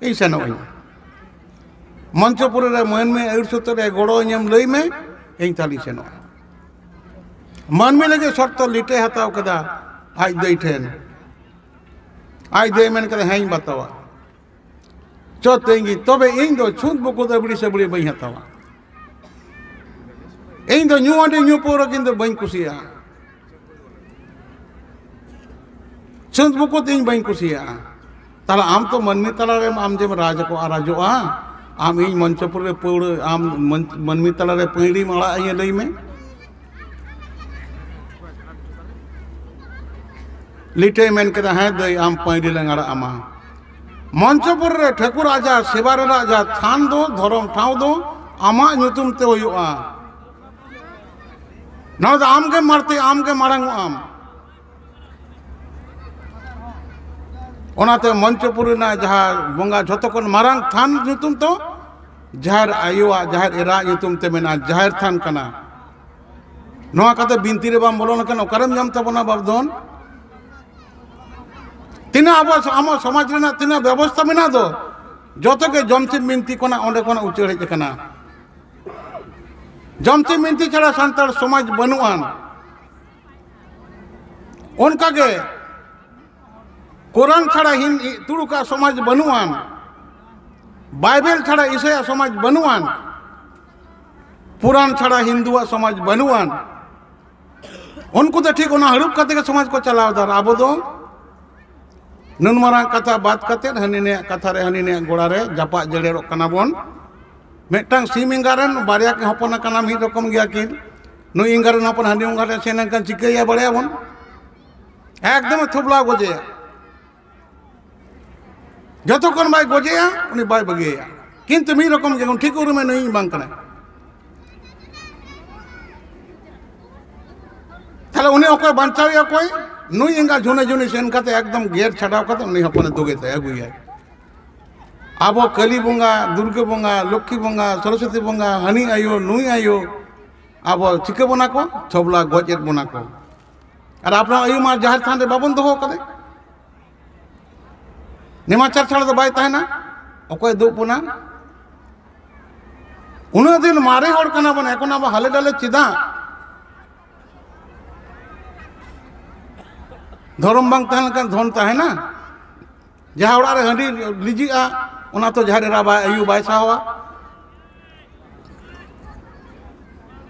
S2: इन सेनोई मंचपुर रे मन में आयुर्सुत रे गोड़ो ñam लई में इन ताली सेनो मन में लगे शर्त लिटे हताव कदा आज दई ठेन आज दे मेन कदा हें बतावा चो तेंगी तबे इन दो छुंद बुको दबड़ी सबड़ी बई हतावा इन दो न्यू आंडे न्यू पोरो किन दो बई कुसिया छुंद बुको तिन बई कुसिया ताला आम तो मनमी तला रे आम जेम राज को आराजोआ आम इन मंचपुर रे पौड़ आम मनमी तला रे पैड़ी माला आइए लई में लिटे मेन कदा है दई आम पैड़ी लंगाड़ा आमा मंचपुर रे ठकुर आजा सेवार राजा थान दो धरम ठाव दो आमा नुतुम ते होयुआ ना आम के मारते आम के मारंग आम ओनाते मंचपुर ना जहाँ बंगा झोतोकन मारंग थान नुतुम तो जहर आयुआ जहर एरा नुतुम ते मेना जहर थान कना नोआ कते बिनती रे बाम बोलोन कन ओकरम जम तबना बाबदोन तिना अब आम समाज रेना तिना व्यवस्था मेना दो जोतो के जमसी बिनती कोना ओंडे कोना उचड़ हेज कना जमसी बिनती छड़ा संताल समाज बनुआन उनका के कुरान छड़ा तुड़ुका समाज बनुआन बाइबल छड़ा ईसाया समाज बनुआन पुराण छड़ा हिंदुआ समाज बनुआन उनको तो ठीक होना हड़प करते के समाज को चलाव दार अब दो नुन मारा कथा बात कते हनी ने कथा रे हनी ने गोड़ा रे जापा जड़ेरो कना बोन मेटang सिम इंगारन बारिया के हपन कना मिद रकम गया किन नु इंगारन हपन हनी उंगारे सेन kan चिकैया बड़या बोन एकदम थुबला गोजेया जतो कोन बाय गोजेया उनी बाय बगेया किंतु मी रकम के ठीक उरुमे नई बांग कना ताले उनी ओकय बांचाविया कोई नुई इंगा जुने जुने सेन कते एकदम गेर छडाव कते उनी हपने दोगे ते अगुया आबो कली बोंगा दुर्गा बोंगा लक्ष्मी बोंगा सरस्वती बोंगा हनी आयो नुई आयो आबो चिके बोना को थोबला गोजेत बोना को और आपना आयु मा जहार थान रे बाबन दोहो कते निमाचार छाड़ दो बाय ताहेना ओकय दो पुना उना दिन मारे होड़ कना बन एकोन आबो हाले डाले चिदा धर्म बांग तहन kan धन ताहेना जहा ओड़ा रे हंडी लिजिआ उना तो जहारे रा बाय आयु बाय सावा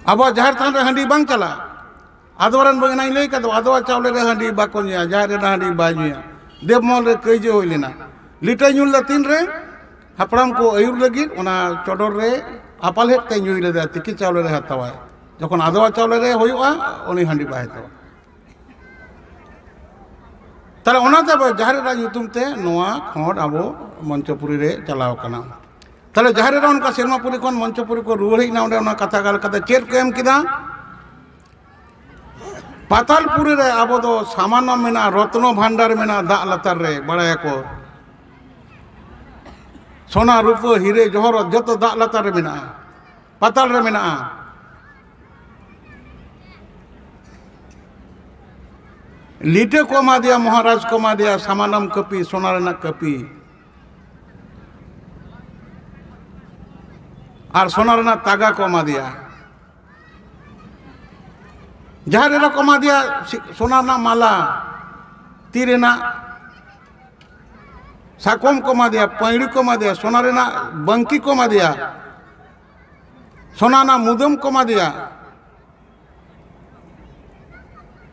S2: आबो जहार थान रे हंडी बांग चला आदवरन बगना लई का तो आदवा चावले रे हंडी बाको निया जहारे रा हंडी बाजुया देवमल रे कइजे होई लेना लिटा ᱧᱩल ला तीन रे हपड़ाम को आयुर लगी उना चोडर रे आपाल हेट ते ᱧᱩᱭ ले तिकी चावले रे हतावा जखन आदवा चावले रे होयुआ उनी हंडी बाय तो ताले ओना ते जहारे रा युतुम ते नोआ खोड आबो मंचपुरी रे चलाव कना ताले जहारे रा उनका सेरमापुरी कोन मंचपुरी को रुवड़ हिना ओंडे ओना कथा गाल कते चेर को एम किदा पातालपुरी रे आबो दो सामान्य मेना रत्न भांडार मेना दा लतार रे बड़ाया को सोना रूप हीरे जहर जतो दा लतार रे मेना पाताल रे मेना लीटे को मा दिया महाराज को मा दिया सामानम कपी सोना रेना कपी और सोना रेना तागा को मा दिया जहां रे को मा दिया सोना ना माला तीरे ना साकोम को मा दिया पैड़ी को मा दिया सोना रेना बंकी को मा दिया सोना ना मुदम को मा दिया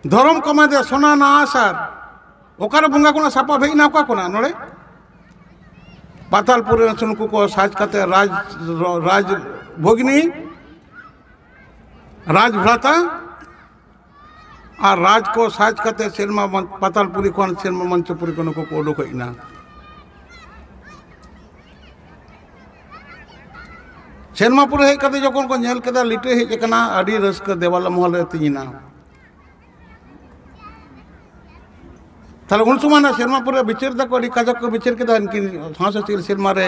S2: धर्म को मा दिया सोना ना आसार ओकारे बंगा कोना सापा भेई ना कोना नोड़े पातालपुर रे सुनको को साज कते राज भोगिनी राज भ्राता और राज को साज कते सेरमा पातालपुरी को सेरमा मंचपुरी को नको को ओडो इना सेरमापुर हे कते जखन को नेल केदा लिटे हे कना अडी रस्क देवाला महल तिना ताले उन सुमाना सेरमापुर बिचार दा को अडी काजक को बिचार केदा इनकी हास सिल सेरमा रे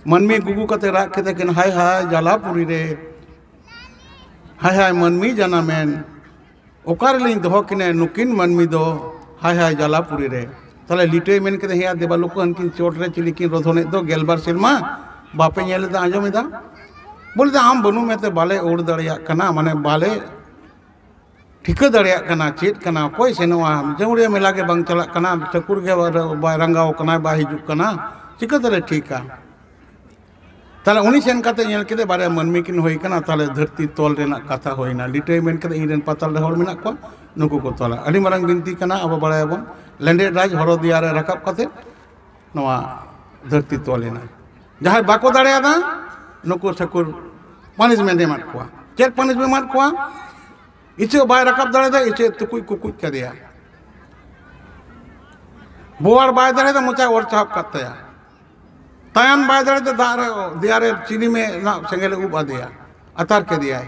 S2: मनमी गुगु कते रा केते किन हाय हाय जालापुरी रे हाय हाय मनमी जाना मेन ओकार लिंग दो किने नुकिन मनमी दो हाय हाय जालापुरी रे ताले लिटे मेन केते हेया देवालो को इनकी चोट रे चिली किन रोधने दो गेलबार सेरमा बापे नेले दा आजोमेदा बोलते आम बनू में बाले उड़ दड़िया कना माने बाले ठिका दड़िया कना चेत कना कोई सेनवा जमुड़िया मेला के बंग चला कना ठकुर के बाय रंगाव कना बा हिजु कना चिका तले ठीका ताले उनी सेन कते नेल केदे बारे मनमी किन होई कना ताले धरती तोल रेना कथा होइना लिटे मेन केदे इरेन पाताल रे होड़ मेना को नुकु को तोला अडी मारंग बिनती कना अब बड़ाय बन लेंडे राज हरो दिया रे रकाब कते नवा धरती तोलेना जहां बाको दड़िया दा नुको ठकुर पनिशमेंट एमाद को चेक पनिशमेंट एमाद को इचे बाय रकाब दाड़े दा इचे तुकुई कुकुई का दिया बोवार बाय दाड़े दा मुचा और छाप कतया तायन बाय दाड़े दा दारे दियारे चीनी में ना सेंगेले उबा दिया अतार के दिया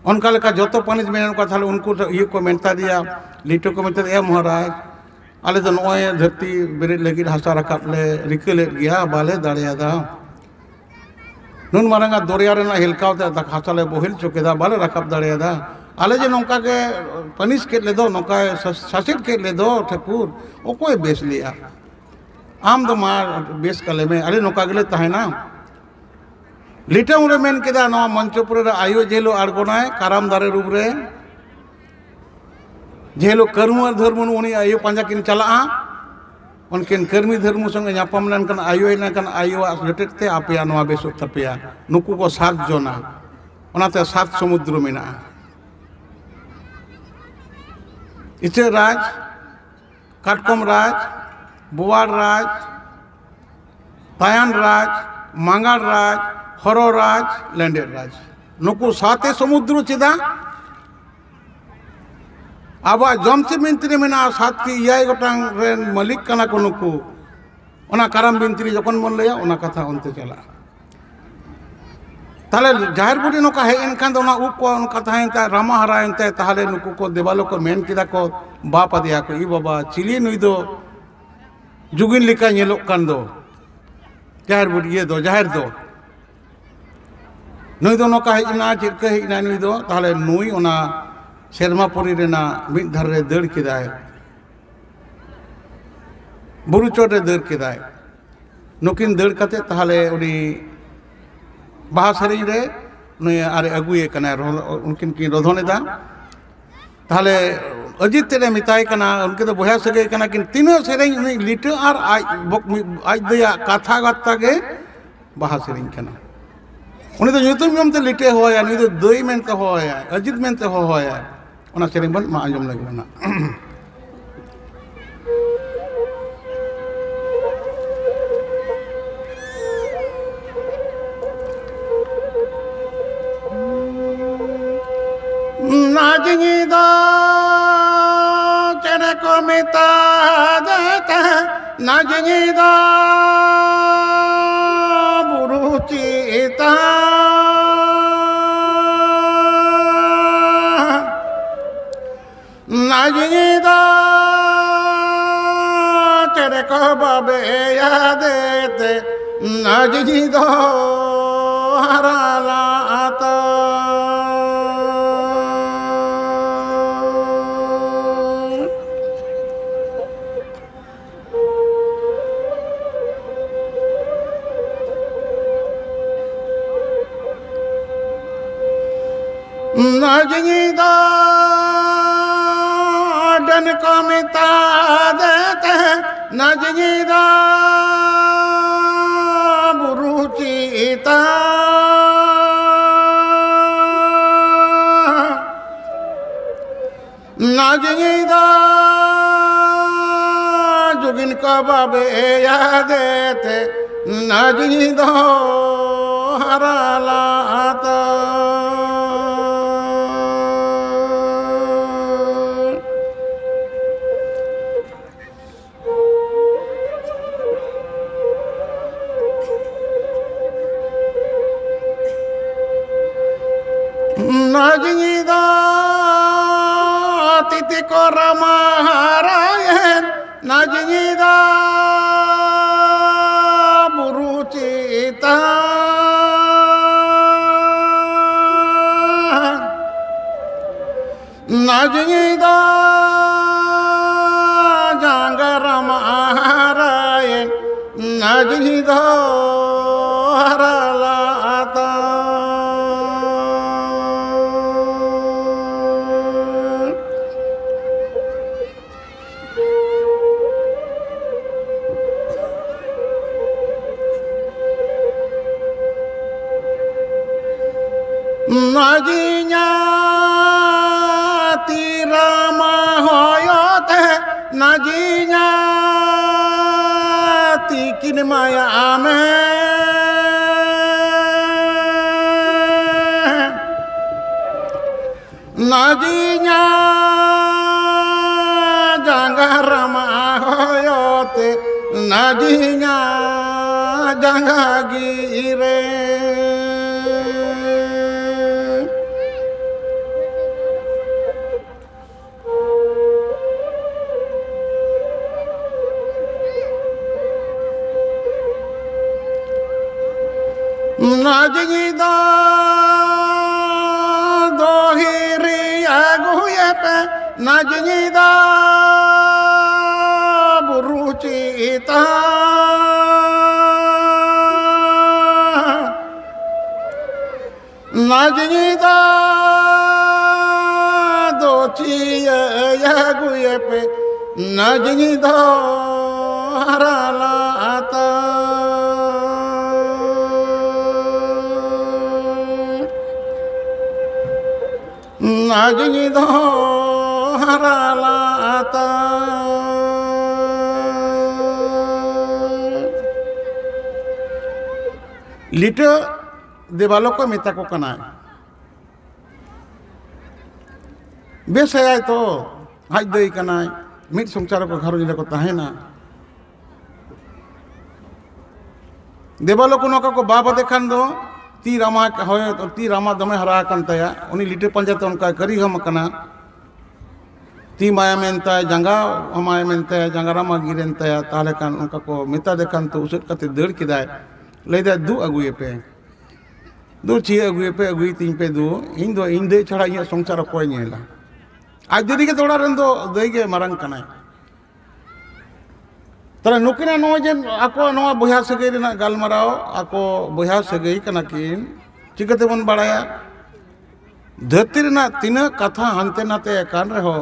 S2: उनका लेका जोतो पनिशमेंट को थाले उनको ये को मेंता दिया लिटो को मेंता दिया महाराज आले तो नोय धरती बेरे लगी हासा रकाब ले रिकले गया बाले दाड़े दा नुन मारंगा दरिया रेना हिलकाव ते हासा ले बोहिल चुकेदा बाले रकाब दाड़े दा आले जे नोंका के पनिश के ले दो नोंका शासित के ले दो ठकुर ओ कोई बेस लिया आम दो मार बेस कले में अरे नोंका गले तहेना लिटे उरे मेन केदा नवा मंचपुर रे आयो जेलो आड़गोनाय काराम दारे रूप रे जेलो कर्म धर्म उनी आयो पांजा किन चला उनकिन कर्मी धर्म संगे नापम लेनकन आयो लेनकन आयो जटेट ते आपेया नवा बेसो तपेया नुकु को 7 जोना ओनाते 7 समुद्र मेना इचे राज काटकम राज, बुवाड़ राज, तायन राज, मांगाड़ राज, हरो राज, लेंडेर राज नुकु साते समुद्र चेदा अब जमसे बिनती में सात की इयाय गोटांग रेन मालिक कना को नुकु ओना करम बिनती जखन बन लैया ओना कथा उनते चला ताले जाहिर बुढ़ी नौका है इनखान दोना उप को उनका था रामा हरा इनते ताले नुकु को देवालो को मेन किदा को बाप दिया को ई बाबा चिली नुई दो जुगिन लिका नेलोक कान दो जाहिर बुढ़ी ये दो जाहिर दो नुई दो नौका है इना चिरके है इना नुई दो ताले नुई ओना शेरमापुरी रेना मिद धर रे दड़ किदाय बुरु चोट रे दड़ किदाय नुकिन दड़ कते ताले उनी बाहा सेरिंग रे नुई आरे अगुए कना उनकिन की रोधनेदा ताले अजित तेरे मिताई कना उनके तो बया सगे कना किन तीनों सेरिंग उनी लिट और आज दया कथा गत्ता के बाहा सेरिंग कना उनी तो ᱧᱩᱛᱩᱢ ᱧᱩᱢ ᱛᱮ लिटे होया नुई तो दई मेनते होया अजित मेनते होया ओना सेरिंग बन मा आंजम लगे ना नाजिदा चेरे को मिता देते नाजिदा बुरुचिता नाजिदा चेरे को बाबे यादेते नाजिदा हरालाता नाजिदा डन को मिटा देते नाजिदा बुरुचिता नाजिदा जुगिन को बाबे यादेते नाजिदा हरालाता नाजिदा तिथि को रमारायण नाजिदा बुरुचिता नाजिदा जांग रमारायण नाजिदा हरालाता नाजिया तीरामा होयोते नाजिया तीकिन माया में नाजिया जंगारमा होयोते नाजिया जंगा गिरे नाजिदा दोहिरी अगुए पे नाजिदा बुरुचिता नाजिदा दोची अगुए पे नाजिदा हरालाता नाजिदा haralata lita debalok ko meta ko kana besaya to haj dei kana mid songchar ko gharu jile ko tahena debalok no ko baba dekhan do ती रामा होय तो ती रामा दमे हरा कंतया उनी लिटे पंजाते उनका करी हम कना ती माया मेनता जंगा हमाय मेनता जंगा रामा गिरेनता ताले कान उनका को मिता देखन तो उसट कते दड़ किदाय लेदा दु अगुए पे दु ची अगुए पे अगुई तीन पे दु इन दे छड़ा ये संसार कोई नेला आज देरी के तोड़ा रन दो दई के मरंग कनाय तरा नुकिना नो जे आको नो बया सगई रेना गालमाराव आको बया सगई कना किन चिकते बन बाड़ाया धरती रेना तिना कथा हानते नाते कान रहो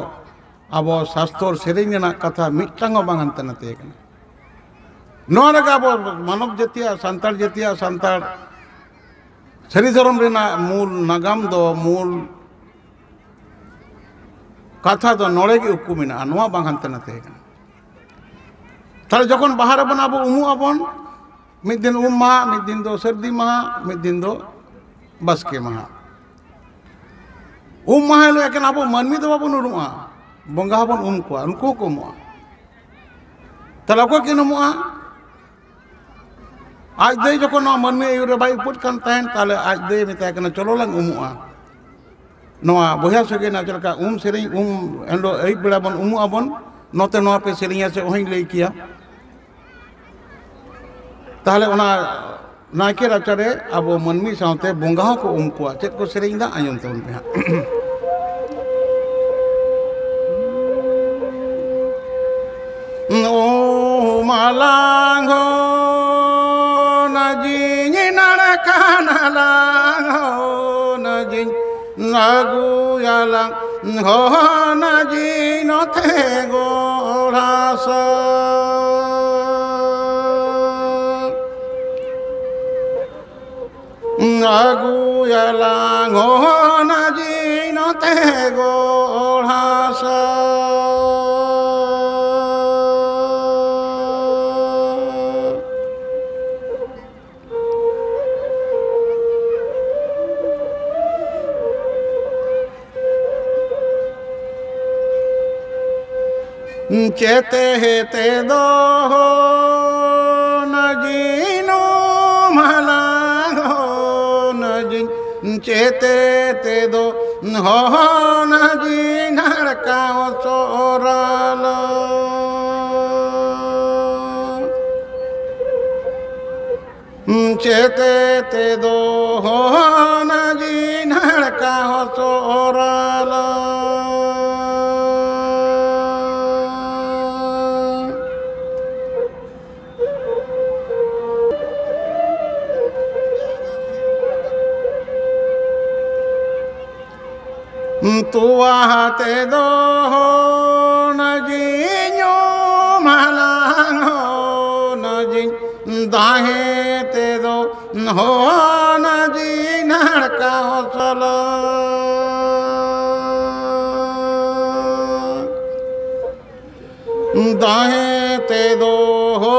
S2: आबो शास्त्र सेरेंग रेना कथा मिटांग बांग हानते नाते कना नो रगा आबो मानव जातिया संताल सरी धर्म रेना मूल नागाम दो मूल कथा दो नोड़े के उक्कू मेना नोआ बांग हानते नाते कना ताले जखन बाहर बन अब उमु अबन मिद दिन उम माह मिद दिन दो सर्दी माह मिद दिन दो बसके माह उम माह लो एकेन अब मानमी दो बाबन उरुआ बंगा बन उम को उनको को उमुआ ताले को किन उमुआ आज दे जखन नो मानमी युरे बाई पुट कान ताहेन ताले आज दे मेता कना चलो लंग उमुआ नोआ बया सगे ना चलका उम सेरें उम एंडो एई बेड़ा बन उमु अबन नोते नोआ पे सेरेंया से ओहिं लई किया ताहले ओना नाके राचारे अब मनमी सावते बोंगा को उमकुआ चेत को सेरेंग दा आयम तोन पे ओ मालांगो नजी नड़काना लांगो नजी नागु यालांग हो नजी नोते गोड़ासा नागु यालांग हो नजी नोते गोड़ासा चेते हेते दो नजीनो मलांगो नजी चेते ते दो हो नजी नड़काओ सोरालो चेते ते दो हो नजी नड़काओ सोरालो तुआते दो नजीनो मलांगो नजी दाहे ते दो हो नजी नड़का चलो दाहे ते दो हो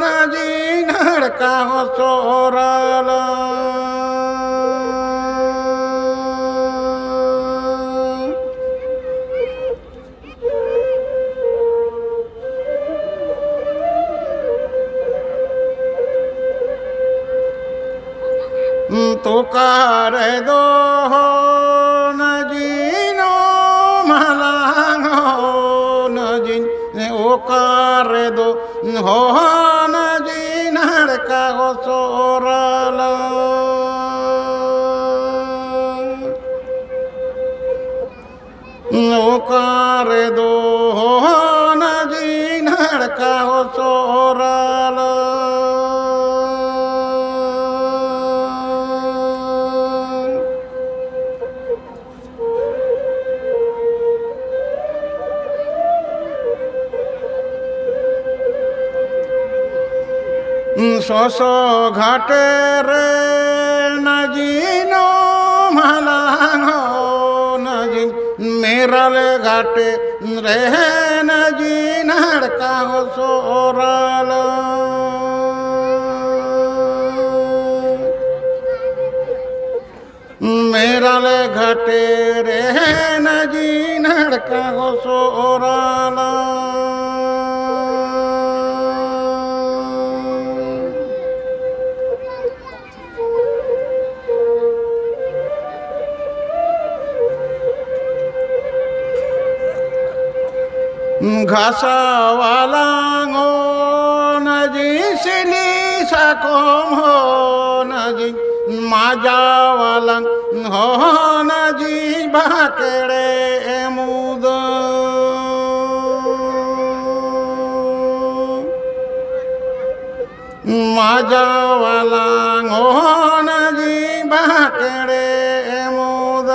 S2: नजी नड़का चोराला तो कार दो नजीनो मलांगो नजीन ओ कार दो हो नजी नड़का हो सोराला ओ कार दो हो नजी नड़का हो सोराला सोसो घाटे रे नजीनो मलांगो नजी मेरा ले घाटे रहन जी नड़का हो सोराल मेरा ले घाटे रहन जी नड़का हो सोराल घासा वाला हो नजी सिली सकोम हो नजी माजा वाला हो नजी भाकेड़े मुद माजा वाला हो नजी भाकेड़े मुद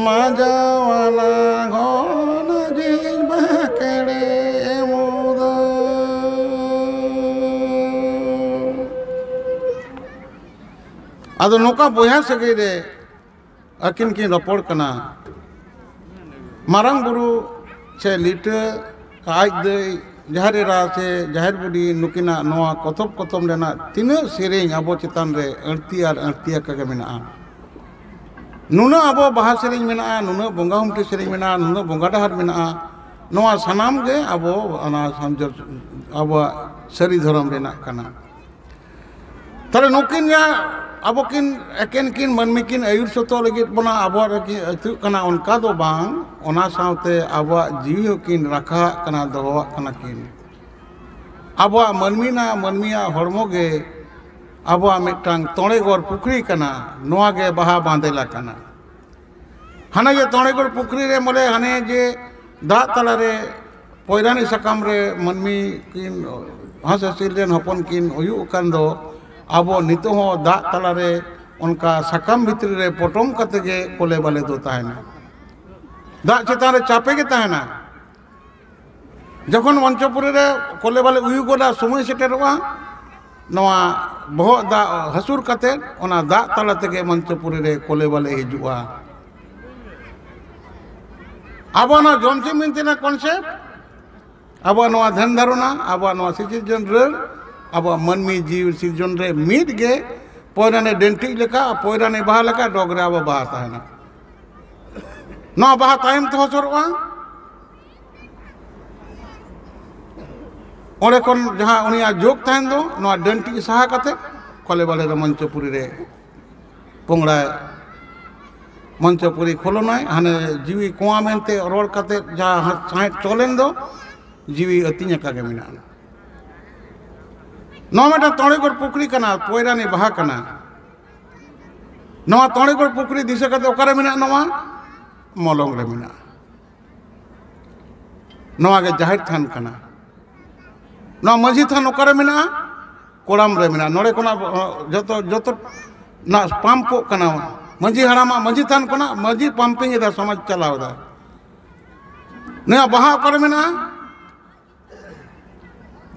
S2: माजा वाला घोन जी भाकेड़े मुद आदो नोका बोया सगे रे अकिन की रपड़ कना मारंग बुरु से लिटे आज दे जहर रा से जहर बुडी नुकिना नोआ कथब कथम लेना तीन सेरें अबो चितान रे अड़तिया का मेना नुना अबो बाहा सेरें मेना नुना बोंगा हमटी सेरें मेना नुना बोंगा डहार मेना नोआ सनाम गे अबो अना समझ अबो सरी धर्म रेना कना तारे नुकिन या अबो किन एकेन किन मनमी किन आयुर सतो लगित बना अबो रकी अतु कना उनका दो बांग ओना सावते अबो जीव किन रखा कना दोवा कना किन अबो मनमीना मनमिया हरमो गे अबो मिटांग तोड़ेगोर पुखरी कना नोआ गे बहा बांधेला कना हाना ये तोड़ेगोर पुखरी रे मोले हाने जे दा तला रे पोयरानी सकाम रे मनमी किन हस हसिलेन हपन किन उयु कान दो अबो नितो हो दा तला रे उनका सकाम भितरी रे पोटम कते गे कोले बाले दो ताहेना दा चेतान रे चापे गे ताहेना जखन वंचपुरी रे कोले बाले उयु गोदा समय सेटेरवा नवा बहुत दा हसुर कते ओना दा तला तेगे मंचपुरी रे कोले बाले हिजुआ अबो ना जमसी मिनतिना कॉन्सेप्ट अबो नवा धन धारणा अबो नवा सिजन रे अबो मनमी जीव सिजन रे मीट गे पोयराने डेंटिक लेका पोयराने बाहा लेका डोगरे अबो बाहा ताहेना नवा बाहा तायम तो हसरवा ओरे कोन जहां उनिया जोग ताहेन दो नवा डेंटिक सहा कते कोले बाले रे मंचपुरी रे पोंगड़ा मंचपुरी खोलोनाय हाने जीवी कोआ मेनते रोड कते जहां साइड चोलेन दो जीवी अतिnya कागे मिना नवा मेटा तोड़ेगोर पुखरी कना पोयरानी बहा कना नवा तोड़ेगोर पुखरी दिशा कते ओकारे मिना नवा मलंग रे मिना नवा गे जाहिर थान कना नवा मजी थान ओकारे मिना कोड़ाम रे मिना नोड़े कोना जतो जतो ना पंप कना मजी हरामा मजी थान कोना मजी पंपिंग दा समाज चलाव दा नया बहा ओकारे मिना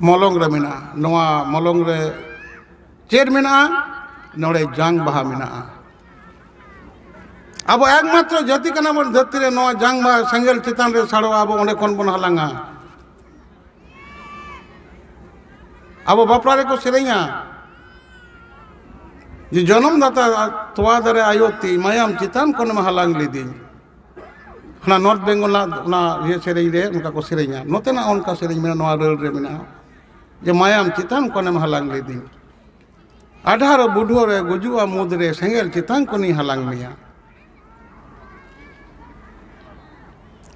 S2: मलंग रे मिना नवा मलंग रे चेर मिना नोड़े जांग बहा मिना अब एकमात्र जाति कना बन धरती रे नवा जांग बहा संगल चितान रे साड़ो अब ओंडे कोन बन हलांगा अब बापरा रे को सेरेंगा जे जन्मदाता तोवा दरे आयोती मायाम चितान कोन में हलांग लीदी हना नॉर्थ बेंगल ना ये सेरें रे उनका को सेरेंगा नोते ना उनका सेरें मिना नवा रेल रे मिना जे मायाम चितान कोन में हलांग लीदी आधार बुढ़ो रे गुजुआ मुद रे संगल चितान कोनी हलांग मिया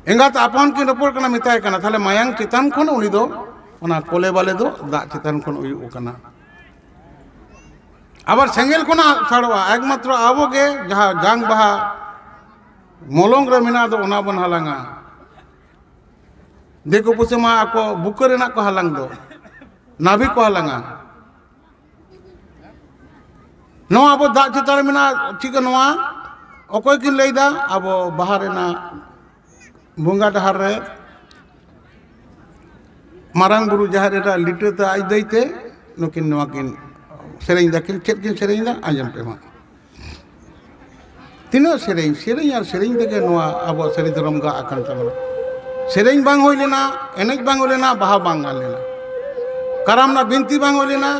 S2: एंगात आपन की रपोर कना मिताय कना थाले मायांग चितान कोन उनी दो ओना कोले बाले दो दा चितान कोन उयु कना आबार सेंगेल कोना साड़वा एकमात्र आबो गे जहां जांग बहा मलंग रे मिना दो ओना बन हलांगा देखो पुसे मा को बुकर ना को हलांग दो नाभि को हलांगा नो आबो दा चितार मिना ठीक नोआ ओकोय किन लेदा आबो बाहर ना बुंगा डहार रे मारंग बुरु जहार रे लिटे ते आज दैते नुकिन नोआ किन सेरें दाकिन चेत किन सेरें दा आजम पे मा तीनों सेरें सेरें और सेरें देके नोआ अब सरी धर्म का आकन तबना सेरें बांग होई लेना एनेज बांग होई लेना बाहा बांग गाल लेना करम ना बिनती बांग होई लेना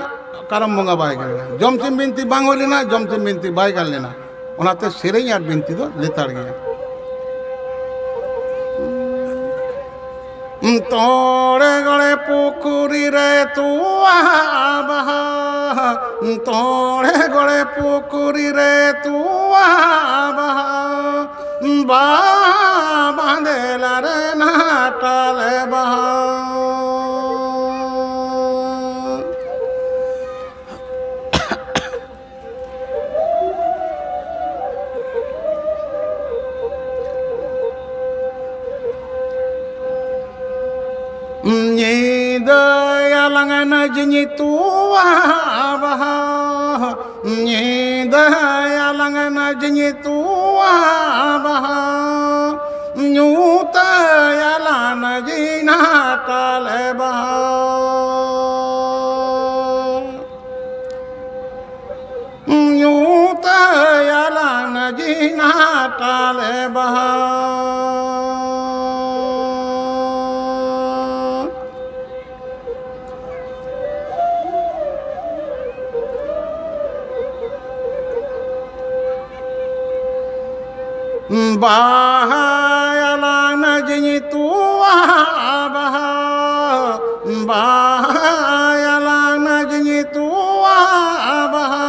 S2: करम बंगा बाय गाल लेना जमसिम बिनती बांग होई लेना जमसिम बिनती बाय गाल लेना उनाते सेरें और बिनती दो लेताड़ गया तोड़े गड़े पुकुरी रे तू आबहा तोड़े गड़े पुकुरी रे तू आबहा बांधेला रे नाटाले बहा Langan jenyi tua baha daya langan jenyi tua baha nyuta ya lana jina kale baha nyuta ya lana jina kale baha Bahayalana jenyi tua baha Bahayalana jenyi tua baha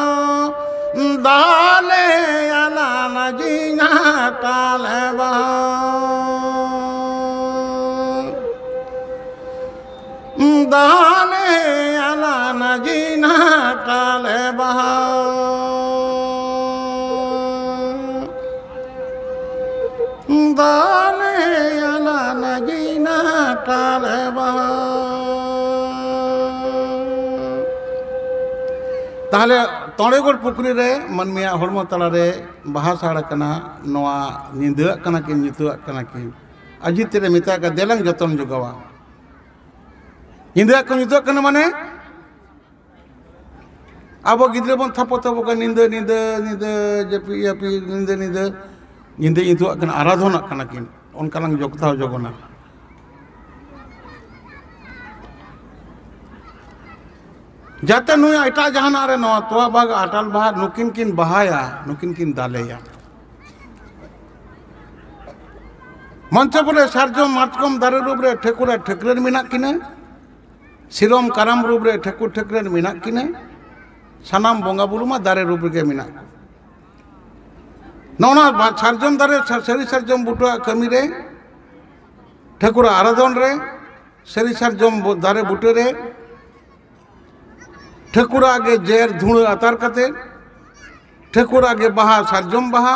S2: Dale yalana jina kale baha Dale yalana jina kale baha Dale yalana jina kale baha ताहले तोड़ेगोड़ पुकुरी रे मनमिया हड़मो तला रे बाहा साड़ा कना नोआ निंदुआ कना किन नितुआ कना किन अजित रे मिता का देलंग जतन जुगावा निंदुआ को नितुआ कना माने अब गिद्रे बन थापो थापो का निंद निंद निंद जपी जपी निंद निंद निंद नितुआ कना आराधना कना किन उनका लंग जोगता जोगना जाते नुई एटा जहाना रे नवा तोआ बाग अटल बाहर नुकिन किन बहाया नुकिन किन दालेया मंच बोले सारजम मातकम दारे रूप रे ठेकुरा ठेकरेन मिना किने सिरम करम रूप रे ठेकुर ठेकरेन मिना किने सानाम बोंगा बुलुमा दारे रूप रे मिना नौना सारजम दारे सरी सारजम बुटुआ कमी रे ठेकुरा आराधन रे सरी सारजम दारे बुटे रे ठेकुरा आगे जेर धुण अतार कते ठेकुरा आगे बाहा सारजम बाहा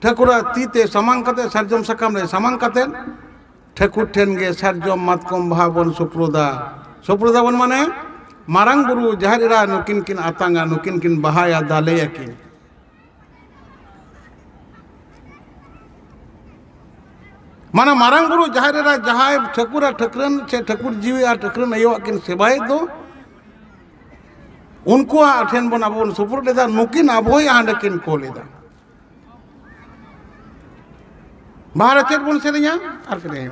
S2: ठेकुरा तीते समांग कते सारजम सकाम रे समांग कते ठेकुर ठेन गे सारजम मातकम बाहा बन सुप्रोदा बन माने मारांग बुरु जहारिरा नुकिन किन आतांगा नुकिन किन बाहाया दालेया किन माना मारांग बुरु जहारिरा जहाय ठेकुरा ठेकरन से ठेकुर जीवी आ ठेकरन अयो किन सेवाय दो उनको अठेन बन अब सुपुर लेदा नुकिन अब यहाँ किन को लेदा बाहर चेत बन से लिया आर के नहीं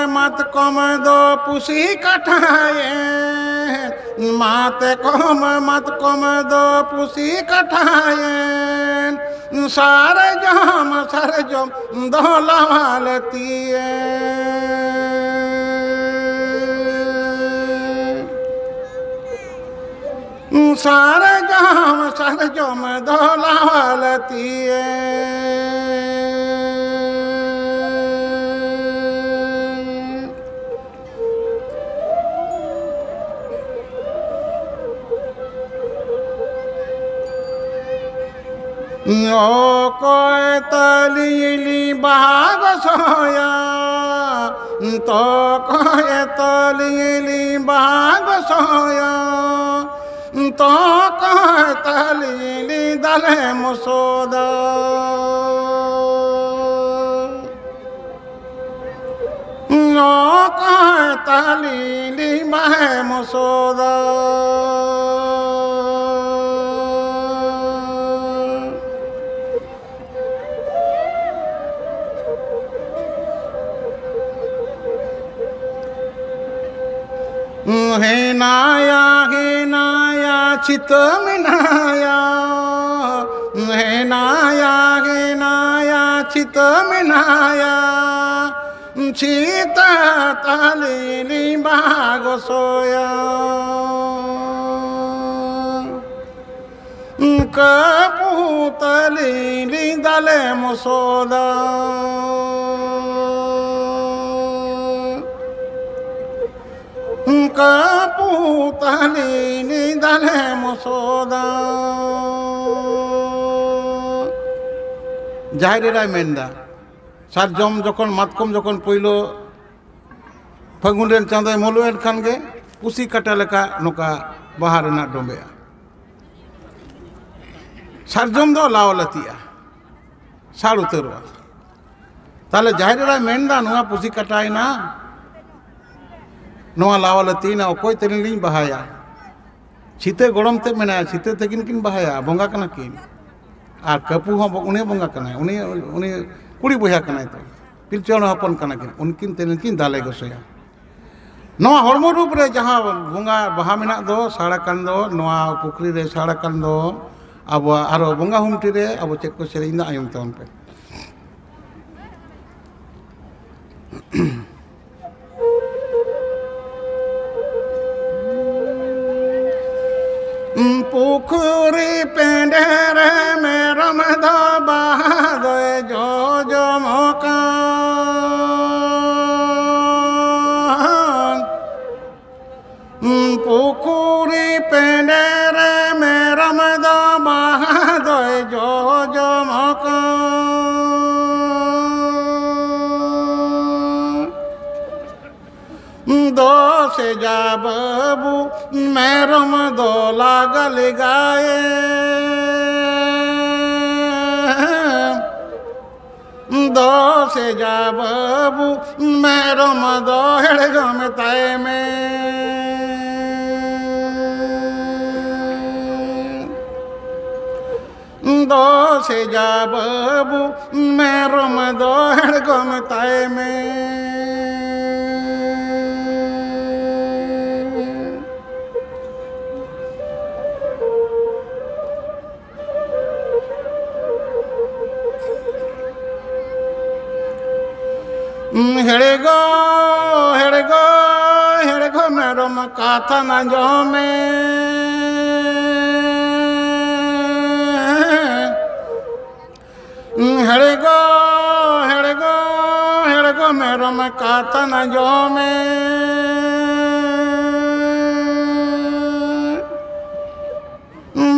S2: मत कम दो पुसी कठाए माते कम मत कम दो पुसी कठाए सारे जम दोलालती सारे जम दोलालती कोई तलीली बाग सोया तो कोई तलीली बाग सोया तो कहतली दले मसोदा कहतली बहे मसोदा हे नाया चित मिनाया हे नाया चित मिनाया चित तली बाग सोया कपूतली दले मसोदा कपूतली दले मसोदा जाहिरेराय मेंदा सारजम जखन मातकम जखन पहलो फागुन रेन चांदोय मलुएन खान गे पुसी काटा लेका नोका बाहा रेना डोंबेया सारजम दो लावलतिया साड़ उतरवा ताले जाहिरेराय मेंदा नुआ पुसी काटायना नोआ लावलती ना अकोय तेलिनी बहाया छिते गड़म ते मेना छिते तेकिन किन बहाया बंगा कना किन आर कपू हो उनी बंगा कना उनी कुड़ी बया कना तो पिलचन हपन कना किन उनकिन तेलिन दाले गसया नोआ हरमो रूप रे जहां बंगा बहा मेना दो साड़ा कान दो नोआ पुखरी रे साड़ा कान दो अब आरो बंगा हुमटी रे अब चेक को सेरिन दा आयम तन पे पुखरी पेंडेर में रमदा बहाद जो जो मकान पुखरी पेंडेर में रमदा बहाद जो जो मकान दो से जा बाबू मैरम दो लागल गाए दो से जा बाबू मैरम दो हेड़गम ताए में दो से जा बाबू मैरम दो हेड़गम ताए में हेड़गो हेड़गो हेड़गो मेरम काथा न जो में हेड़गो हेड़गो हेड़गो मेरम काथा न जो में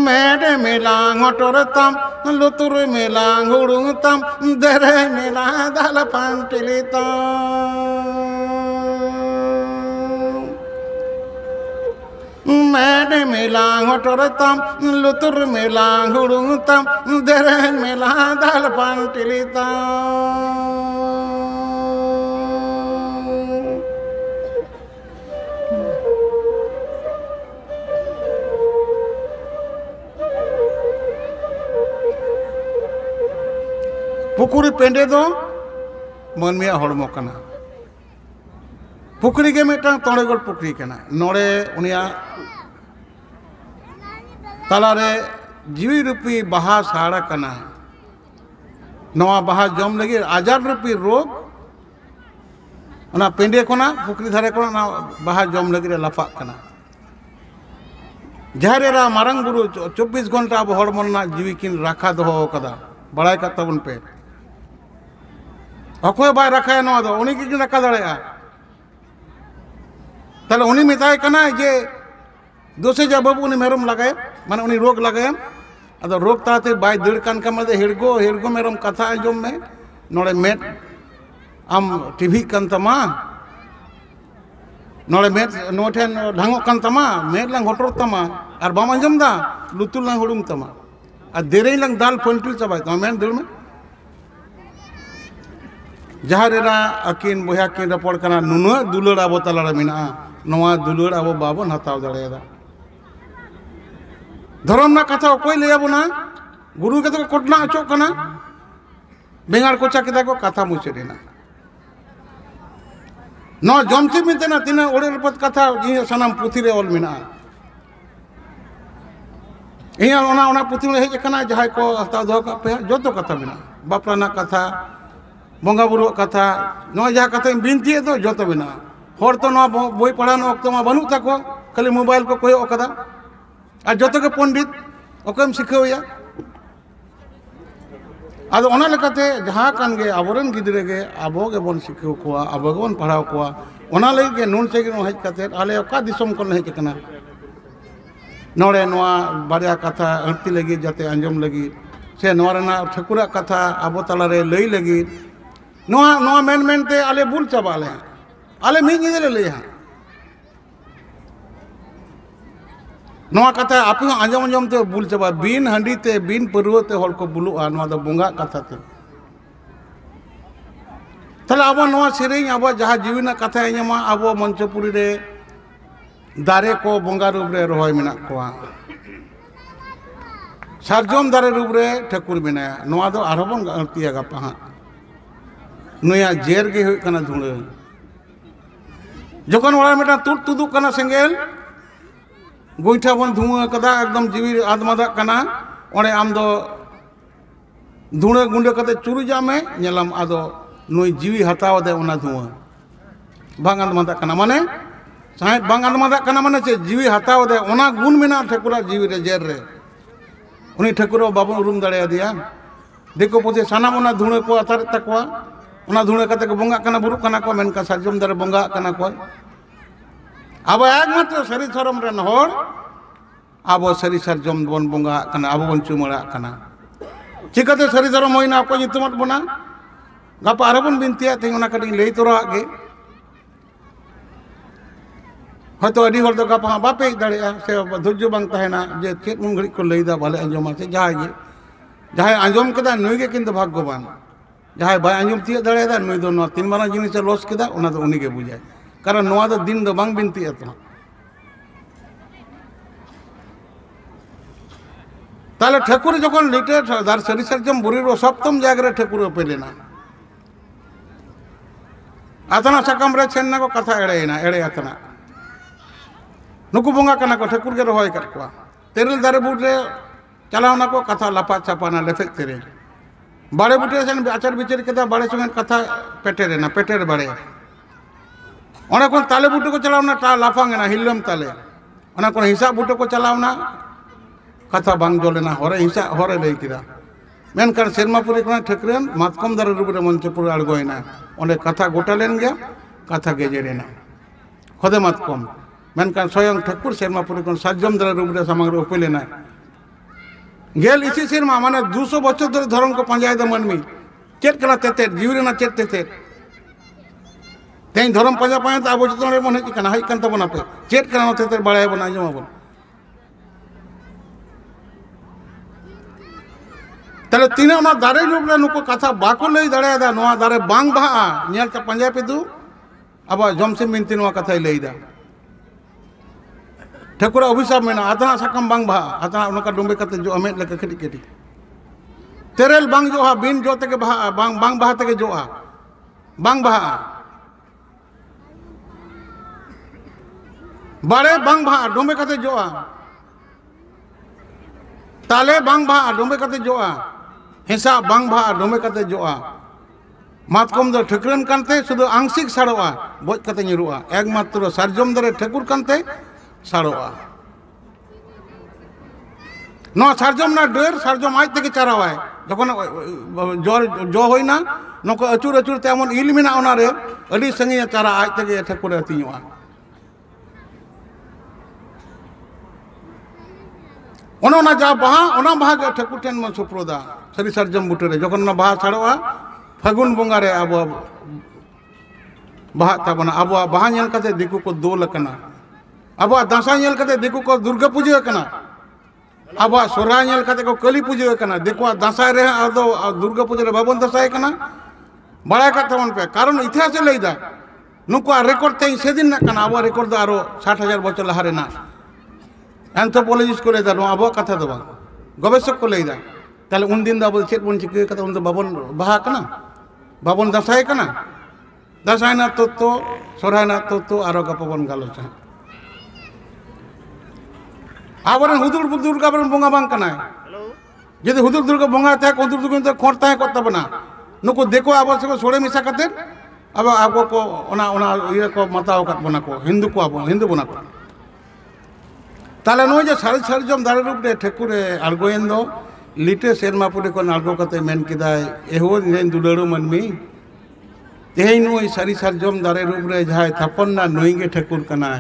S2: मेरे मिलांग टोरतम लुतुर मिलांग उड़ुतम दरे मिला दल पंटिलितम मेरे मिलांग टोरतम लुतुर मिलांग उड़ुतम दरे मिला दल पंटिलितम पुकुरी पेंडे दो मनमिया हड़मो कना पुकुरी के मिटन तोड़ेगोल पुकुरी कना नोड़े उनिया तालारे जीवी रूपी बहा साड़ा कना नवा बहा जम लगी आजार रूपी रोग पेंडे कोना पुकुरी धारे कोना बहा जम लगी लाफा कना जहरेरा मारंग गुरु 24 घंटा अब हड़मो जीवी किन राखा दो कदा बड़ाई का तबन पे अकोय बाय रखा नवा दो उनी की रखा दाड़ेगा ताले उनी मिताय कना जे दोसे जा बाबू उनी मेरम लगाए माने उनी रोग लगाए अदो रोग ताते बाय दड़ कान का मदे हेड़गो हेड़गो मेरम कथा आंजम में नोड़े मेट आम टीवी कान तमा नोड़े मेट नोठेन ढांगो कान तमा मेट लंग होटर तमा और बाम आंजम दा लुतुर लांग हुड़ुम तमा और देरे लांग दाल पंटिल चाबाय तमा मेन दिल में जहाँ रेरा अकिन बोया किन रपड़ कना नुनुआ दुलड़ आबो तलारा मिना नवा दुलड़ आबो बाबन हताव दाड़ेदा धर्म ना कथा कोई ले आबोना गुरु के तो कोटना अचो कना बेंगार कोचा किदा को कथा मुचेना नो जमसी मितेना तिना ओड़े लपत कथा जी सनाम पुथी रे ऑल मिना इया ओना पुथी में हेज कना जहाय को हताव दो का पे जोतो कथा मिना बापला ना कथा बंगा बुरु कथा नो जहा कथा बिनती तो जोतो बिना होर तो नो बोई पढ़ानो वक्त मा बनू ताको खाली मोबाइल को कोयो कदा आ जोतो के पंडित ओकम सिखावया आदो ओना लेकाते जहा कान गे आबोरन गिदरे गे आबो गे बन सिखाव कोआ आबो गे बन पढ़ाव कोआ ओना लई गे नुन से गे हेज काते आले ओका दिसम कोन हेज कना नोड़े नोआ बारिया कथा हरती लगी जाते अंजम लगी से नोआ रना ठकुरा कथा आबो तलारे लई लगी नोआ नोआ मेन मेन ते आले बुल चाबाले आले मी गिदरे ले हा नोआ कथा आप आंजम आंजम ते बुल चाबा बिन हंडी ते बिन परुआ ते हर को बुलुआ नोआ द बोंगा कथा ते तले आबो नोआ सेरेኝ आबो जहा जीवना कथा एमा आबो मंचपुरी रे दारे को बोंगा रूप रे रोय मेना कोआ सारजम दारे रूप रे ठकुर मेनाया नोआ दो आरबन गलतिया गापा हा नुया जेर गे हुई कना धुणे जखन ओड़ा मेटा तुर तुदु कना सेंगेल गोइठा बन धुआ कदा एकदम जीवी आदमादा कना ओड़े आम दो धुणे गुंडे कते चुरु जामे नेलम आदो नुई जीवी हताव दे ओना धुआ बांग आदमादा कना माने साहेब बांग आदमादा कना माने से जीवी हताव दे ओना गुण मेना ठकुरा जीवी रे जेर रे उनी ठकुरो बाबू उरुम दाड़े दिया देखो पोते सानाम ओना धुणे को अतार तकवा ओना धुणे कते को बोंगा कना बुरु कना को मेनका सारजम दारे बोंगा कना को अब एकमात्र सरी धर्म रेन होड़ अब सरी सारजम बन बोंगा कना अब बन चुमड़ा कना चिकाते सरी धर्म होइना को नितुमत बना गापा आरबन बिनतिया थे ओना कटी लई तोरा गे हयतो अडी होड़ दो गापा बापे दाड़ेया से धुर्य बांग तहेना जे चेत मुन घड़ी को लईदा भले अंजमा से जहाय आंजम कदा नुई गे किंतु भाग्यवान जहां बाय आंजम तीय दाड़ेदा नुई दो नो तीन मारा जिनिस लॉस केदा ओना दो उनी गे बुझाय कारण नोआ दो दिन दो बांग बिनती तो ताले ठकुर जखन लिटे दार सरी सरजम बुरी रो सप्तम जायगा रे ठकुर पेलेना आतना सकम रे छेन्ना को कथा एड़ेना एड़े आतना नुकु बोंगा कना को ठकुर के रोय कर को तेरल दारे बुट रे चलावना को कथा लपा छापाना लेफेक तेरे बड़े बुटे सेन आचार विचार केदा बड़े संगे कथा पेटेरे ना पेटेर बड़े ओना कोन ताले बुटे को चलावना ता लाफांगे ना हिलम ताले ओना कोन हिसाब बुटे को चलावना कथा बांग जोलेना होरे हिसा होरे लई किदा मेनकान सेरमापुरी कोन ठकरेन मातकम दारे रूप रे मंचपुर आड़गोयना ओने कथा गोटालेन गया कथा गेजेरेना खोदे मातकम मेनकान स्वयं ठकुर सेरमापुरी कोन साजम दारे रूप रे समग्र उपेलेना गेल इसी सेरमा माने 200 बछर धरे धर्म को पंजाय द मनमी चेत कला तेते जीवरे ना चेत तेते तें धर्म पंजा पाए त आबो जतन रे मन हे कना हाई कंत बना पे चेत कना तेते बड़ाय बना जमा बन तले तीन ओना दारे रूप रे नुको कथा बाको लई दाड़े दा नोआ दारे बांग बहा नेल त पंजा पे दु अब जमसे मिनती नोआ कथा लई दा ठकुरा अभिशाप मेना आतना सकम बांग बहा आतना उनका डुंबे कते जो अमेट लेके खटी केटी तेरेल बांग जो हा बिन जो तके बहा बांग बांग बहा तके जो आ बांग बहा बड़े बांग बहा डुंबे कते जो आ ताले बांग बहा डुंबे कते जो आ हिसा बांग बहा डुंबे कते जो आ मातकम दो ठकुरन कानते शुद्ध आंशिक साड़ोआ बोज कते निरुआ एकमात्र सारजम दरे ठकुर कानते साड़ोआ नो सारजम ना डर सारजम आज तक चारावाय जखन जोर जो होइना नको अचूर अचूर ते एमन इल मेना ओना रे अडी संगे चारा आज तक ठकुर अतिñoa ओना जा बहा ओना बहा के ठकुर ठेन मन सुप्रोदा सरी सारजम बुटे रे जखन ना बहा साड़ोआ फागुन बोंगा रे अब बहा ताबना अब बहा नेल कते दिकु को दोल कना अब दासाई नेल कते दिकु को दुर्गा पूजा कना अब सोराय नेल कते को काली पूजा कना दिकु दासाई रे अदो दुर्गा पूजा रे बाबन दासाई कना बड़ा कथवन पे कारण इतिहास लैदा नुको रेकर्ड ते सेदिन ना कना अब रेकर्ड दो आरो 60,000 बछर लहारे ना एंथ्रोपोलॉजिस्ट को लैदा अब कथा दो गवेषक को लैदा ताले उन दिन अब चेत बन चिके कते उन बाबन बाहा कना बाबन दासाई कना दासाई ना तो सोराय ना तो आरो गपबन गालोचा आबरन हुदुर दुर्गा बरन बोंगा बांग कना जदि हुदुर दुर्गा बोंगा ता हुदुर दुर्गा खोरता को तबना नुको देखो अब से सोड़े मिसा कते अब आबो को ओना ये को मताव कत बना को हिंदू को अब हिंदू बना को ताले नो जे सारी सारी जम दारे रूप रे ठेकुरे आलगोयन दो लिटे सेरमापुरी को नालगो कते मेन किदाय एहो ने दुडड़ो मनमी तेही नो सारी सारी जम दारे रूप रे जाय थापन ना नोइगे ठेकुर कना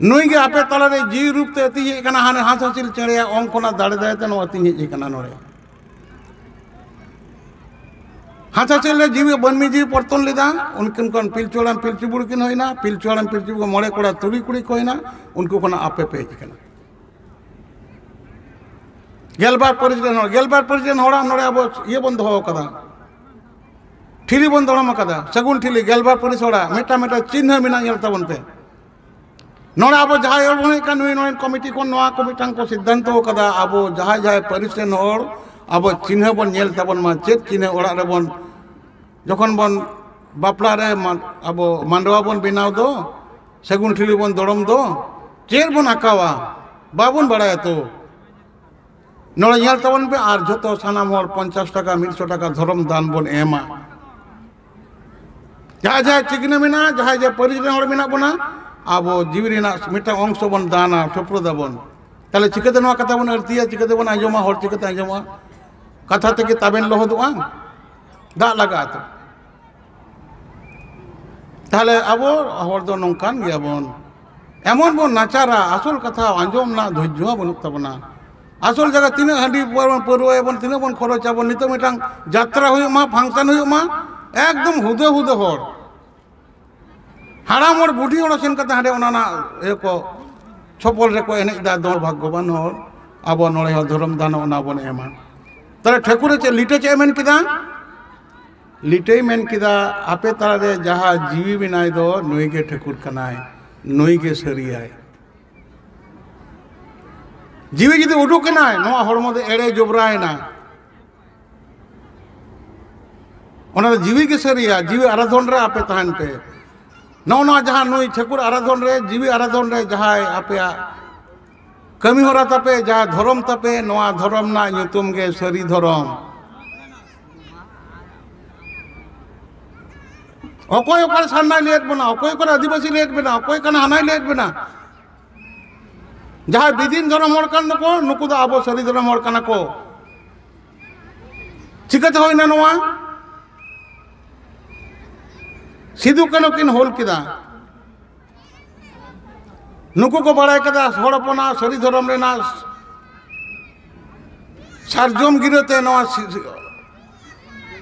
S2: नोइगे आपे ताला रे जी रूप ते अति कना हाने हासोसिल चेड़े ओम कोना दाड़े दाय ते नो अति हे कना नोरे हासोसिल रे जीवी बनमी जीव परतन लेदा उनकिन कोन पिलचोड़ाम पिलचुबुड़ किन होइना पिलचोड़ाम पिलचुबुड़ को मोड़े कोड़ा तुरी कुड़ी को होइना उनको कोना आपे पे कना गेलबार परिजन होड़ा नोड़े अब ये बन दो कदा ठिली बन दड़म कदा सगुन ठिली गेलबार परिसोड़ा मेटा मेटा चिन्ह मिना नेल तबन पे नोड़ा अब जहाय और बने का नुई नोइन कमिटी को नोआ कमिटां को सिद्धांत कदा अब जहाय जहाय परिसेन और अब चिन्ह बन नेल तबन मा चेत चिन्ह ओड़ा रे बन जखन बन बापला रे अब मांडवा बन बिनाव दो सगुन ठिली बन दड़म दो चेर बन आकावा बाबुन बड़ाय तो नोड़ा नेल तबन पे आर जतो सानाम और 50 टाका 100 टाका धर्म दान बन एमा जहाय जहाय चिकने मिना जहाय जहाय परिजन और मिना बना अब जीवी मिट्टा अंश बन दाना ठोपड़ा बन ताले चिकाते नोआ कथा बन अर्तिया चिकाते बन आंजमा हर चिकाते आंजमा कथा तेगे ताबेन लहदोआ दा लगा तो ताले अब हर दो नोंकान गया बन एमन बन नाचारा आसल कथा आंजम ना धैर्य बनुक तबना आसल जगह तीन हांडी परुआ बन तीन बन खरचा बन नितो मिटांग यात्रा हुयुमा फांक्शन हुयुमा एकदम हुदो हुदो हर हाड़ाम और बुढ़ी और सेन कते हाडे ओना ना एको छपल रे को एने दा दौड़ भाग्यवान हर अब नोड़े धर्म दान ओना बन एमा तारे ठेकुरे चे लिटे चे मेन किदा लिटे मेन किदा आपे तारा रे जहा जीवी बिनाय दो नोइगे ठेकुर कनाय नोइगे सरियाय जीवी जदि उडुक कनाय नोआ हड़मो दे एड़े जोबराय ना ओना जीवी के सरिया जीवी आराधन रे आपे तहन पे नौना जहाँ नुई ठेकुर आराधन रे जीवी आराधन रे जहाँ आपे कमी होरा तपे जहाँ धर्म तपे नोआ धर्म ना नुतुम गे सरी धर्म अकोय ओकर सान्नाय लेट बना अकोय ओकर आदिवासी लेट बना अकोय कना हानाय लेट बना जहाँ विदिन धर्म हर कान को नुकु दा आबो सरी धर्म हर काना को चिकाते होइना नोआ सिदु कनो किन होल किदा नुकु को बड़ाय कदा हड़पना सरी धर्म रेना सारजम गिरते नवा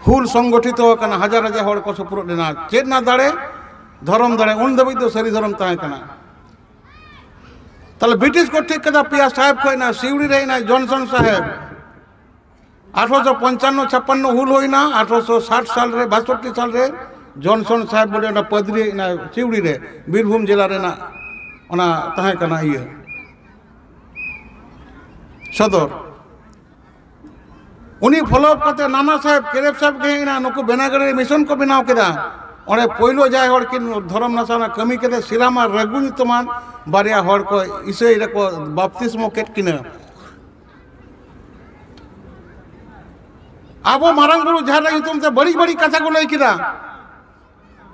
S2: हुल संगठित होकना हजार हजार हड़ को सपुर देना चेत ना दाड़े धर्म दाड़े उन दबी तो सरी धर्म ताहे कना ताले ब्रिटिश को ठीक कदा पिया साहेब कोइना सिवड़ी रेना जॉनसन साहेब 1855 56 हुल होइना 1860 साल रे 62 साल रे जॉनसन साहेब बोले ना पदरी ना चिवड़ी रे बीरभूम जिला रे ना ओना ताहे कना इया सदर उनी फॉलोअप करते नाना साहेब केरेप साहेब के ना नुकु बेनागढ़ मिशन को बनाव केदा ओने पहिलो जाय हड़ किन धर्म नसाना कमी केदे सिलामा रघुन तमान बारिया हड़ को इसे रे को बाप्तिस्मो केट किना आबो मारंग बुरु जहार रे तुम ते बड़ी बड़ी कथा को लई किदा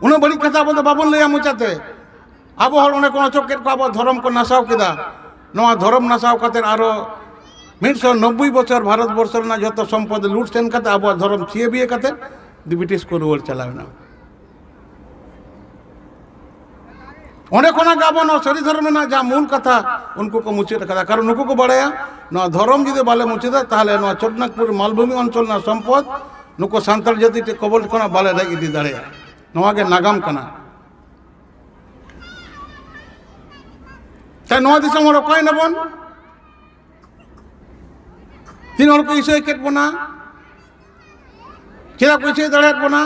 S2: उन्हें बड़ी कथा बोलते बाबन लिया मुचाते अब हर उन्हें कोनो चोकेट को अब धर्म को नसाव किदा नवा धर्म नसाव कते आरो 190 बछर भारत वर्ष ना जतो संपद लूट सेन कते अब धर्म छिए बिए कते ब्रिटिश को रुल चलावना ओने कोना गाबन सरी धर्म ना जा मूल कथा उनको को मुचित कथा कारण नुको को बड़ाया ना धर्म जदि बाले मुचिदा ताहले ना चटनाकपुर मालभूमि अंचल ना संपद नुको सांताल जाति ते कबल कोना बाले रे इदी दाड़े नवा के नागाम कना ता नवा दिसम हर अकाय नबन तीन हर को इसे केट बना चेदा को इसे दड़े बना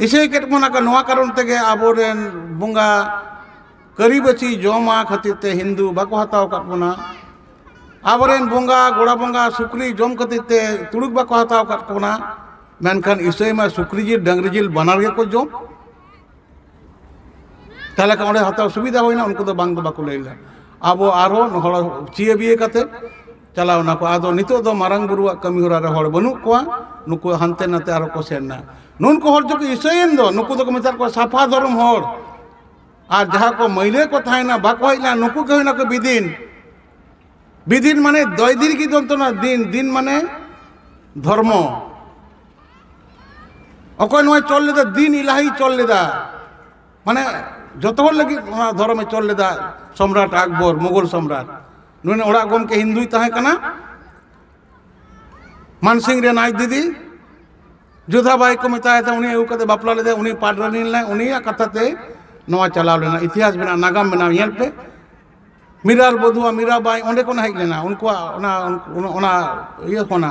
S2: इसे केट बना का नवा कारण तेगे आबोरेन बुंगा करीबची जोमा खातिर ते हिंदू बाको हताव काट बना आबोरेन बुंगा गोड़ा बुंगा सुक्री जोम खातिर ते तुड़ुक बाको हताव काट बना मेनखान इसे में सुक्री जिल डंगरी जिल बनार गे को जोम ताले का ओंडे हताव सुविधा होइना उनको तो बांग दो बाको लैला आबो आरो हड़ चिए बिए काते चलाव ना को आदो नितो दो मारंग बुरुआ कमी होरा रे हड़ बनु कोआ नुको हानते नाते आरो को सेना नुनको हड़ जो इसेन दो नुको तो मेतार को साफा धर्म हड़ और जहाँ को मैले को थायना बाको हइना नुको के होइना को बिदिन बिदिन माने दय दिन की दंतो ना दिन दिन माने धर्म अकोय नय चल लेदा दिन इलाही चल लेदा माने जतो हर लगी धर्म चल लेदा सम्राट अकबर मुगल सम्राट नुने ओड़ा गम के हिंदू ताहे कना मानसिंह रे नाय दीदी जोधाबाई को मेताया था उन्हें कते बापला लेदे उन्हें पाडरानी ले उन्हें कथाते नवा चलाव लेना इतिहास बना नागाम बना येल पे मीरार बधुआ मीराबाई ओंडे को हेज लेना उनको ओना ये कोना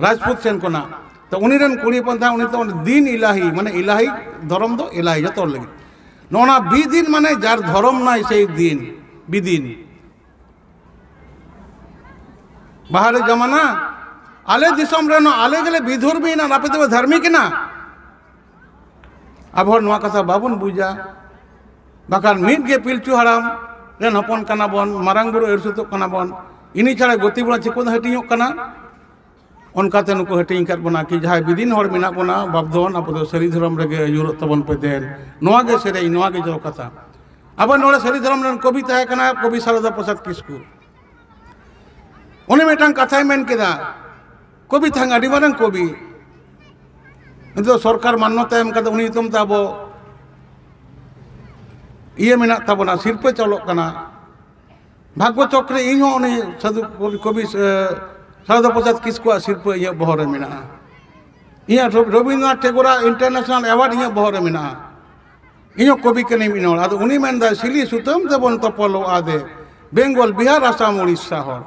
S2: राजपूत सेन कोना तो उन्हीं रन कुड़ी पंथा उन्हीं तो दिन इलाही माने इलाही धर्म दो इलाही जतो लगी नोना बिदिन माने जार धर्म नाय से दिन बिदिन बाहर जमाना आले दिसम रे आले गले विधुर भी ना नापे तो धार्मिक ना अब हर नवा कथा बाबुन बुझा बाकान मीट गे पिलचू हराम रेन हपन कना बन मारांग बुरु एरसुतो कना बन इनी छाड़ा गति बुड़ा चिको हटियो कना उनकाते नुको हटिंग कर बना कि जहां बिदिन हर मिना बना बाबदोन अब तो सरी धर्म रे यूरो तबन पे देन नवा गे सेरे नवा गे जो कथा अब नोड़े सरी धर्म रे कवि ताहे कना कवि शारदा प्रसाद किस्कू उन्हें मेटांग कथाय मेन केदा कवि थांग आदि मारंग कवि तो सरकार मान्यता एम कदा उनी तुम ताबो ये मेना ताबोना शिल्पे चलो कना भाग्य चक्रे इन हो उनी साधु कवि शारदा प्रसाद किस्कू शिल्प ये बहरे मेना ये रविन्द्रनाथ टेगोर इंटरनेशनल अवार्ड ये बहरे मेना इन कवि के नहीं मिनो आदो उनी मेनदा सिली सुतम तबन तपलो आदे बेंगल बिहार आसाम उड़ीसा हर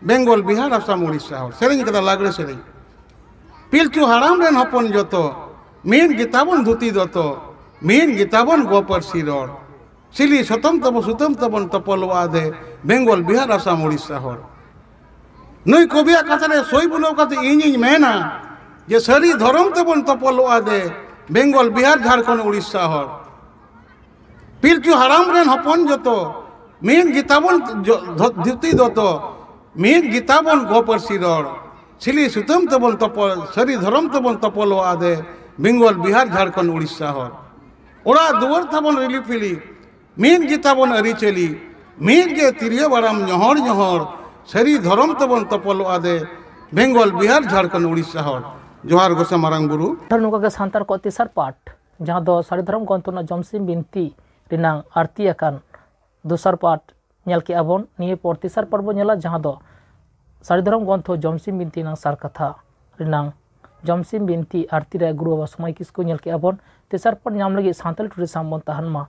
S2: बेंगल बिहार आसाम उड़ीसा हर सेरेंग कदा लागरे सेरेंग पिलचू हराम रेन हपन जतो मीन गिताबन धुती दतो मीन गिताबन गोपर सिरोड़ सिली सतम तबन तपलो आदे बेंगल बिहार आसाम उड़ीसा हर नई कविया कथारे सई बुलो कते इᱧ मेना जे सरी धर्म तबन तपलो आदे बेंगल बिहार झारखंड उड़ीसा हर पिलचू हराम रेन हपन जतो मीन गिताबन धुती दतो मीन गिताबन गोपर सिरोड़ सिली सुतम तबन तपल सरी धर्म तबन तपलो आदे बेंगल बिहार झारखंड उड़ीसा हर ओड़ा दुवर तबन रिली फिली मीन गिताबन अरिचली मीन गे तिरियो बाराम ñohor ñohor सरी धर्म तबन तपलो आदे बेंगल बिहार झारखंड उड़ीसा हर जोहार गोसा मारांग बुरु
S1: नुका के सांतार को तीसर पाठ जहां दो सारी धर्म गंतना जमसिम बिनती रिनांग आरती अकान दूसर पाठ नेल के आबोन निये पर तीसर पर्व नेला जहां दो सारी धर्म ग्रंथ जमसिम बिनती नांग सार कथा रिनांग जमसिम बिनती आरती रे गुरु बाबा समय किसको नेल के आबोन तीसर पर नाम लगी सांतल टूरिज्म बन तहन मा